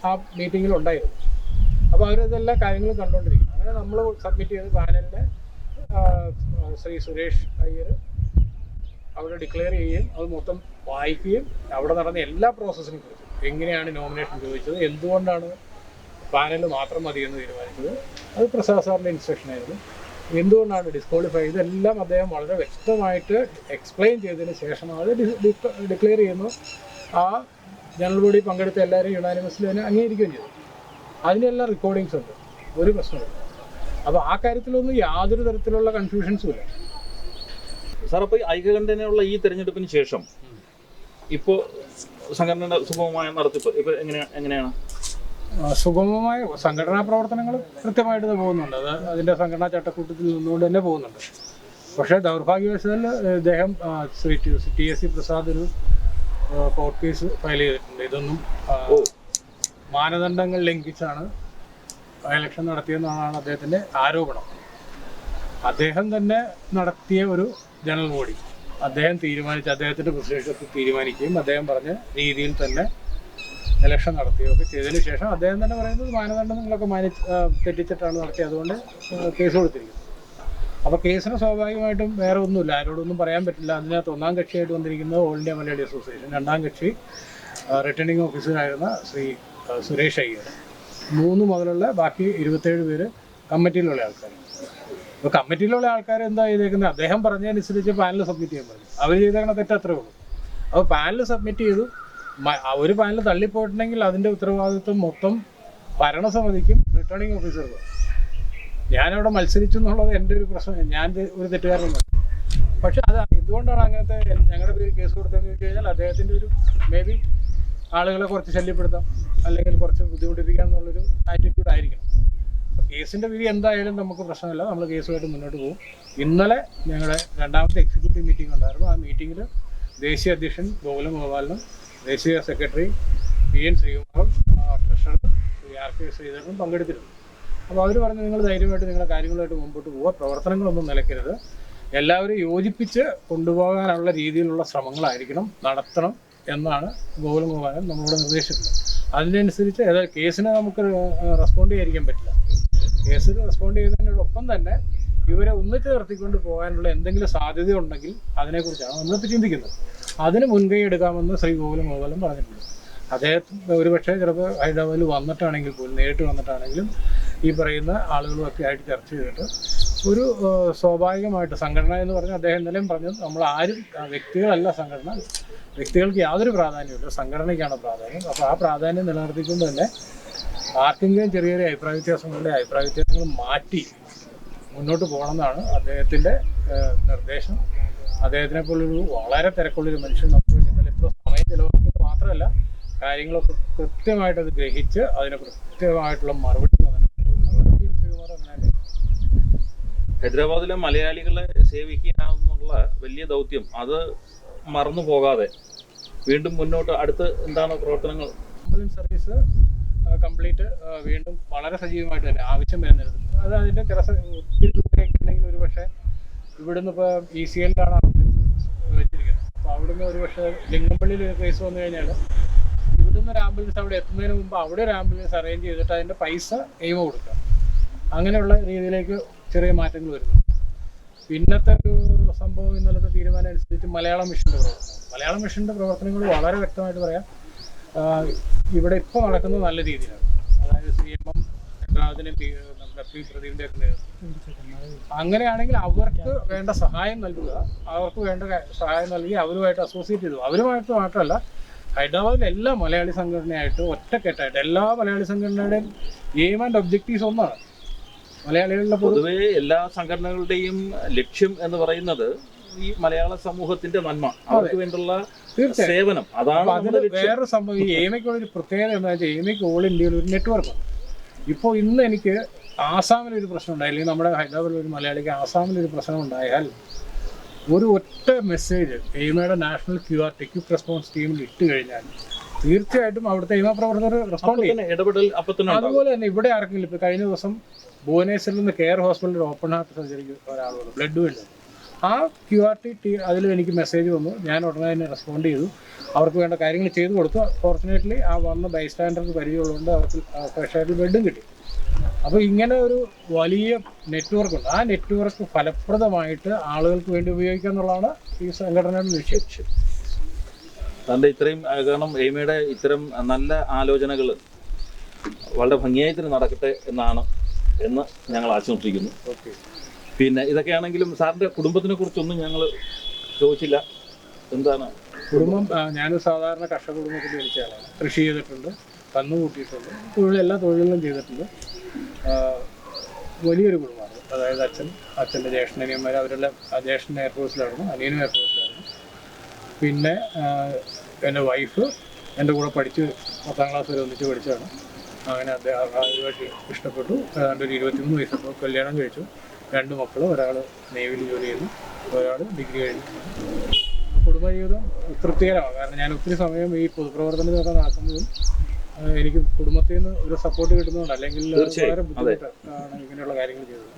ആ മീറ്റിങ്ങിൽ ഉണ്ടായിരുന്നു. അപ്പോൾ അവരതെല്ലാ കാര്യങ്ങളും കണ്ടുകൊണ്ടിരിക്കും. അങ്ങനെ നമ്മൾ സബ്മിറ്റ് ചെയ്ത് പാനലിനെ ശ്രീ സുരേഷ് അയ്യർ അവിടെ ഡിക്ലെയർ ചെയ്യുകയും അത് മൊത്തം വായിക്കുകയും അവിടെ നടന്ന എല്ലാ പ്രോസസ്സിനെ കുറിച്ചും, എങ്ങനെയാണ് നോമിനേഷൻ ചോദിച്ചത്, എന്തുകൊണ്ടാണ് പാനൽ മാത്രം മതിയെന്ന് തീരുമാനിച്ചത്, അത് പ്രസാദ് സാറിൻ്റെ ഇൻസ്ട്രക്ഷൻ ആയിരുന്നു, എന്തുകൊണ്ടാണ് ഡിസ്ക്വാളിഫൈ, ഇതെല്ലാം അദ്ദേഹം വളരെ വ്യക്തമായിട്ട് എക്സ്പ്ലെയിൻ ചെയ്തതിന് ശേഷമാണ് അത് ഡിക്ലെയർ ചെയ്യുന്നു. ആ ജനറൽ ബോഡി പങ്കെടുത്ത എല്ലാവരും യുണാനിമസ്ലി തന്നെ അംഗീകരിക്കുകയും ചെയ്തു. അതിനെല്ലാം റെക്കോർഡിങ്സ് ഉണ്ട്, ഒരു പ്രശ്നമില്ല. അപ്പോൾ ആ കാര്യത്തിലൊന്നും യാതൊരു തരത്തിലുള്ള കൺഫ്യൂഷൻസും ഇല്ല. സാർ, അപ്പോൾ ഐക്യകണ്ഠേനയുള്ള ഈ തെരഞ്ഞെടുപ്പിന് ശേഷം ഇപ്പോൾ സംഘടനയുടെ സുഗമമായ നടത്തിപ്പ് ഇപ്പോൾ എങ്ങനെയാണ്? സുഗമമായ സംഘടനാ പ്രവർത്തനങ്ങൾ കൃത്യമായിട്ട് പോകുന്നുണ്ട്. അത് അതിൻ്റെ സംഘടനാ ചട്ടക്കൂട്ടത്തിൽ നിന്നുകൊണ്ട് തന്നെ പോകുന്നുണ്ട്. പക്ഷേ ദൗർഭാഗ്യവശാൽ ഇദ്ദേഹം ശ്രീ TSC പ്രസാദ് ഒരു കോർട്ട് കേസ് ഫയൽ ചെയ്തിട്ടുണ്ട്. ഇതൊന്നും മാനദണ്ഡങ്ങൾ ലംഘിച്ചാണ് ഇലക്ഷൻ നടത്തിയെന്നാണ് അദ്ദേഹത്തിൻ്റെ ആരോപണം. അദ്ദേഹം തന്നെ നടത്തിയ ഒരു ജനറൽ ബോഡി അദ്ദേഹം തീരുമാനിച്ച് അദ്ദേഹത്തിൻ്റെ പ്രസിഡൻഷ്യത്തിൽ തീരുമാനിക്കുകയും അദ്ദേഹം പറഞ്ഞ രീതിയിൽ തന്നെ ഇലക്ഷൻ നടത്തുകയൊക്കെ ചെയ്തതിന് ശേഷം അദ്ദേഹം തന്നെ പറയുന്നത് മാനദണ്ഡങ്ങളൊക്കെ തെറ്റിച്ചിട്ടാണ് നടത്തിയത്, അതുകൊണ്ട് കേസ് കൊടുത്തിരിക്കുന്നത്. അപ്പോൾ കേസിന് സ്വാഭാവികമായിട്ടും വേറെ ഒന്നുമില്ല, ആരോടൊന്നും പറയാൻ പറ്റില്ല. അതിനകത്ത് ഒന്നാം കക്ഷിയായിട്ട് വന്നിരിക്കുന്നത് ഓൾ ഇന്ത്യ മലയാളി അസോസിയേഷൻ, രണ്ടാം കക്ഷി റിട്ടേണിംഗ് ഓഫീസറായിരുന്ന ശ്രീ സുരേഷ് അയ്യർ, 3 മുതലുള്ള ബാക്കി 27 പേര് കമ്മിറ്റിയിലുള്ള ആൾക്കാർ. അപ്പോൾ കമ്മിറ്റിയിലുള്ള ആൾക്കാർ എന്താ ചെയ്തേക്കുന്നത്, അദ്ദേഹം പറഞ്ഞതനുസരിച്ച് പാനൽ സബ്മിറ്റ് ചെയ്യാൻ പറഞ്ഞു. അവർ ചെയ്തേക്കണ തെറ്റത്രേ ഉള്ളൂ. അപ്പോൾ പാനൽ സബ്മിറ്റ് ചെയ്തു. ഒരു പാനൽ തള്ളിപ്പോയിട്ടുണ്ടെങ്കിൽ അതിൻ്റെ ഉത്തരവാദിത്വം മൊത്തം ഭരണസമിതിക്കും റിട്ടേണിംഗ് ഓഫീസർക്കും. ഞാനവിടെ മത്സരിച്ചു എന്നുള്ളത് എൻ്റെ ഒരു പ്രശ്നം, ഞാൻ ഒരു തെറ്റുകാരനൊന്നും. പക്ഷെ അത് എന്തുകൊണ്ടാണ് അങ്ങനത്തെ ഞങ്ങളുടെ പേര് കേസ് കൊടുത്തതെന്ന് ചോദിച്ചു കഴിഞ്ഞാൽ അദ്ദേഹത്തിൻ്റെ ഒരു മേ ബി ആളുകളെ കുറച്ച് ശല്യപ്പെടുത്താം അല്ലെങ്കിൽ കുറച്ച് ബുദ്ധിമുട്ടിപ്പിക്കാം എന്നുള്ളൊരു ആറ്റിറ്റ്യൂഡ് ആയിരിക്കണം. കേസിൻ്റെ വിധി എന്തായാലും നമുക്ക് പ്രശ്നമില്ല, നമ്മൾ കേസുമായിട്ട് മുന്നോട്ട് പോകും. ഇന്നലെ ഞങ്ങളുടെ 2ാമത്തെ എക്സിക്യൂട്ടീവ് മീറ്റിംഗ് ഉണ്ടായിരുന്നു. ആ മീറ്റിങ്ങിൽ ദേശീയ അധ്യക്ഷൻ ഗോപാലനും ദേശീയ സെക്രട്ടറി PN ശ്രീകുമാറും ട്രഷറർ RK ശ്രീധരനും പങ്കെടുത്തിരുന്നു. അപ്പോൾ അവർ പറഞ്ഞു, നിങ്ങൾ ധൈര്യമായിട്ട് നിങ്ങളുടെ കാര്യങ്ങളുമായിട്ട് മുമ്പോട്ട് പോവുക, പ്രവർത്തനങ്ങളൊന്നും നിലയ്ക്കരുത്, എല്ലാവരും യോജിപ്പിച്ച് കൊണ്ടുപോകാനുള്ള രീതിയിലുള്ള ശ്രമങ്ങളായിരിക്കണം നടത്തണം എന്നാണ് ഗോപാലൻ നമ്മളോട് നിർദ്ദേശിച്ചിട്ടുള്ളത്. അതിനനുസരിച്ച് ഏതായാലും കേസിനെ നമുക്ക് റെസ്പോണ്ട് ചെയ്യാതിരിക്കാൻ പറ്റില്ല. കേസിന് റെസ്പോണ്ട് ചെയ്യുന്നതിനോടൊപ്പം തന്നെ ഇവരെ ഒന്നിച്ച് നിർത്തിക്കൊണ്ട് പോകാനുള്ള എന്തെങ്കിലും സാധ്യത ഉണ്ടെങ്കിൽ അതിനെക്കുറിച്ചാണ് നമ്മളിപ്പോൾ ചിന്തിക്കുന്നത്. അതിന് മുൻകൈ എടുക്കാമെന്ന് ശ്രീ ഗോപാലൻ പറഞ്ഞിട്ടുണ്ട്. അദ്ദേഹത്തിന് ഒരുപക്ഷെ ചിലപ്പോൾ ഹൈദരാബാദിൽ വന്നിട്ടാണെങ്കിൽ പോലും, നേരിട്ട് വന്നിട്ടാണെങ്കിലും ഈ പറയുന്ന ആളുകളുമൊക്കെ ആയിട്ട് ചർച്ച ചെയ്തിട്ട് ഒരു സ്വാഭാവികമായിട്ട് സംഘടന എന്ന് പറഞ്ഞാൽ അദ്ദേഹം ഇന്നലെയും പറഞ്ഞത്, നമ്മൾ ആരും വ്യക്തികളല്ല സംഘടന, വ്യക്തികൾക്ക് യാതൊരു പ്രാധാന്യമില്ല, സംഘടനയ്ക്കാണ് പ്രാധാന്യം. അപ്പോൾ ആ പ്രാധാന്യം നിലനിർത്തിക്കൊണ്ട് തന്നെ ആർക്കെങ്കിലും ചെറിയ അഭിപ്രായ വ്യത്യാസങ്ങൾ മാറ്റി മുന്നോട്ട് പോകണമെന്നാണ് അദ്ദേഹത്തിൻ്റെ നിർദ്ദേശം. അദ്ദേഹത്തിനെ പോലൊരു വളരെ തിരക്കുള്ളൊരു മനുഷ്യൻ നമുക്ക് ഇന്നലെ ഇപ്പോൾ സമയം ചിലവാക്കുന്നത് മാത്രമല്ല, കാര്യങ്ങളൊക്കെ കൃത്യമായിട്ട് അത് ഗ്രഹിച്ച് അതിന് കൃത്യമായിട്ടുള്ള മറുപടി ഹൈദരാബാദിലെ മലയാളികളെ സേവിക്കുക എന്നുള്ള വലിയ ദൗത്യം അത് മറന്നു പോകാതെ വീണ്ടും മുന്നോട്ട് അടുത്ത് എന്താണ് പ്രവർത്തനങ്ങൾ? ആംബുലൻസ് സർവീസ് കംപ്ലീറ്റ് വീണ്ടും വളരെ സജീവമായിട്ട് തന്നെ ആവശ്യം വരുന്നത്. അത് അതിൻ്റെ ചില ഉണ്ടെങ്കിൽ ഒരു പക്ഷേ ഇവിടുന്ന് ഇപ്പോൾ ECLലാണ് ആംബുലൻസ് വെച്ചിരിക്കുന്നത്. അപ്പോൾ അവിടുന്ന് ഒരു പക്ഷേ ലിംഗമ്പള്ളിയിൽ ഒരു കേസ് വന്നു കഴിഞ്ഞാൽ ഇവിടുന്ന് ഒരു ആംബുലൻസ് അവിടെ എത്തുന്നതിന് മുമ്പ് അവിടെ ഒരു ആംബുലൻസ് അറേഞ്ച് ചെയ്തിട്ട് അതിൻ്റെ പൈസ എയിമ കൊടുക്കുക. അങ്ങനെയുള്ള രീതിയിലേക്ക് ചെറിയ മാറ്റങ്ങൾ വരുന്നുണ്ട്. പിന്നത്തെ ഒരു സംഭവം ഇന്നലത്തെ തീരുമാനം അനുസരിച്ച് മലയാളം മിഷൻ്റെ പ്രവർത്തനങ്ങൾ വളരെ വ്യക്തമായിട്ട് പറയാം. ഇവിടെ ഇപ്പോൾ നടക്കുന്നത് നല്ല രീതിയിലാണ്. അതായത് CMM പ്രദീപിൻ്റെ ഒക്കെ അങ്ങനെയാണെങ്കിൽ അവർക്ക് വേണ്ട സഹായം നൽകുക, അവർക്ക് വേണ്ട സഹായം നൽകി അവരുമായിട്ട് അസോസിയേറ്റ് ചെയ്തു. അവരുമായിട്ട് മാത്രമല്ല, ഹൈദരാബാദിലെ എല്ലാ മലയാളി സംഘടനയായിട്ട് ഒറ്റക്കെട്ടായിട്ട് എല്ലാ മലയാളി സംഘടനയുടെയും എയിം ആൻഡ് ഒബ്ജക്റ്റീവ്സ് ഒന്നാണ്. മലയാളികളുടെ പൊതുവെ എല്ലാ സംഘടനകളുടെയും ലക്ഷ്യം എന്ന് പറയുന്നത് ഈ മലയാള സമൂഹത്തിന്റെ നന്മ, അവർക്ക് വേണ്ടിയുള്ള സേവനം. അതാണ് അതിന് വേറെ സംഭവം. ഈ എയിമയ്ക്കുള്ളൊരു പ്രത്യേകത എന്താ വെച്ചാൽ, എയിമയ്ക്ക് ഓൾ ഇന്ത്യയിൽ ഒരു നെറ്റ്വർക്കാണ്. ഇപ്പോൾ ഇന്ന് എനിക്ക് ആസാമിലൊരു പ്രശ്നം ഉണ്ടായി, അല്ലെങ്കിൽ നമ്മുടെ ഹൈദരാബാദിൽ ഒരു മലയാളിക്ക് ആസാമിലൊരു പ്രശ്നം ഉണ്ടായാൽ ഒരു ഒറ്റ മെസ്സേജ് എയിമയുടെ നാഷണൽ QR ടെക്യൂപ്പ് റെസ്പോൺസ് ടീമിൽ ഇട്ട് കഴിഞ്ഞാൽ തീർച്ചയായിട്ടും അവിടുത്തെ എയിമ പ്രവർത്തകർ റെസ്പോണ്ട് ചെയ്യും. ഇടപെടൽ അതുപോലെ തന്നെ ഇവിടെ ആർക്കെങ്കിലും ഇപ്പോൾ കഴിഞ്ഞ ദിവസം ഭുവനേശ്വരിൽ നിന്ന് കെയർ ഹോസ്പിറ്റലിൽ ഓപ്പൺ ഹാർട്ട് സർജറിക്ക് ഒരാൾ വന്നു, ബ്ലഡ് വേണ്ടി. ആ QRT അതിലും എനിക്ക് മെസ്സേജ് വന്നു. ഞാൻ ഉടനെ തന്നെ റെസ്പോണ്ട് ചെയ്തു. അവർക്ക് വേണ്ട കാര്യങ്ങൾ ചെയ്തു കൊടുത്തു. ഫോർച്ചുനേറ്റ്ലി ആ വന്ന ബൈസ്റ്റാൻഡർക്ക് പരിചയമുള്ളതുകൊണ്ട് അവർക്ക് ഫ്രഷായിട്ട് ബെഡും കിട്ടി. അപ്പോൾ ഇങ്ങനെ ഒരു വലിയ നെറ്റ്വർക്കുണ്ട്. ആ നെറ്റ്വർക്ക് ഫലപ്രദമായിട്ട് ആളുകൾക്ക് വേണ്ടി ഉപയോഗിക്കുക എന്നുള്ളതാണ് ഈ സംഘടനയുടെ ലക്ഷ്യം. തൻ്റെ ഇത്രയും കാരണം എയ്മയുടെ ഇത്തരം നല്ല ആലോചനകൾ വളരെ ഭംഗിയായിട്ട് നടക്കട്ടെ എന്ന് ഞങ്ങൾ ആശംസിക്കുന്നു. ഓക്കെ. പിന്നെ ഇതൊക്കെയാണെങ്കിലും സാറിൻ്റെ കുടുംബത്തിനെ കുറിച്ചൊന്നും ഞങ്ങൾ ചോദിച്ചില്ല. എന്താണ് കുടുംബം? ഞാൻ സാധാരണ കർഷക കുടുംബത്തിൽ ജനിച്ച ആളാണ്. കൃഷി ചെയ്തിട്ടുണ്ട്, കന്നു കൂട്ടിയിട്ടുണ്ട്, എല്ലാ തൊഴിലുകളും ചെയ്തിട്ടുണ്ട്. വലിയൊരു കുടുംബമാണ്. അതായത് അച്ഛൻ്റെ ജ്യേഷ്ഠനിയന്മാർ, അവരെല്ലാം ജ്യേഷ്ഠൻ എയർഫോഴ്സിലായിരുന്നു, അനിയനും എയർഫോഴ്സിലായിരുന്നു. പിന്നെ എൻ്റെ വൈഫ് എൻ്റെ കൂടെ പഠിച്ച് 10ാം ക്ലാസ് വരെ ഒന്നിച്ച് പഠിച്ചതാണ്. അങ്ങനെ അതുമായിട്ട് ഇഷ്ടപ്പെട്ടു. ഏതാണ്ട് ഒരു 23 വയസ്സപ്പോൾ കല്യാണം കഴിച്ചു. 2 മക്കൾ, ഒരാൾ നേവിയിൽ ജോലി ചെയ്യുന്നു, ഒരാൾ ഡിഗ്രി കഴിഞ്ഞു. കുടുംബജീവിതം തൃപ്തികരമാണ്. കാരണം ഞാൻ ഒത്തിരി സമയം ഈ പൊതുപ്രവർത്തനത്തിനൊക്കെ നടക്കുമ്പോഴും എനിക്ക് കുടുംബത്തിൽ നിന്ന് ഒരു സപ്പോർട്ട് കിട്ടുന്നുണ്ട്. അല്ലെങ്കിൽ വളരെ ബുദ്ധിമുട്ടാണ് ഇങ്ങനെയുള്ള കാര്യങ്ങൾ ചെയ്തത്.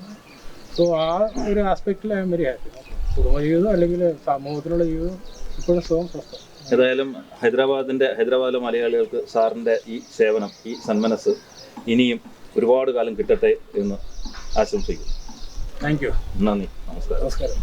സോ ആ ഒരു ആസ്പെക്റ്റിൽ ഐ എം വെരി ഹാപ്പി. കുടുംബജീവിതം അല്ലെങ്കിൽ സമൂഹത്തിലുള്ള ജീവിതം ഇപ്പോഴും സ്വസ്ഥം. ഏതായാലും ഹൈദരാബാദിലെ മലയാളികൾക്ക് സാറിൻ്റെ ഈ സേവനം, ഈ സന്മനസ് ഇനിയും ഒരുപാട് കാലം കിട്ടട്ടെ എന്ന് ആശംസിക്കുന്നു. Thank you. നന്ദി. നമസ്കാരം.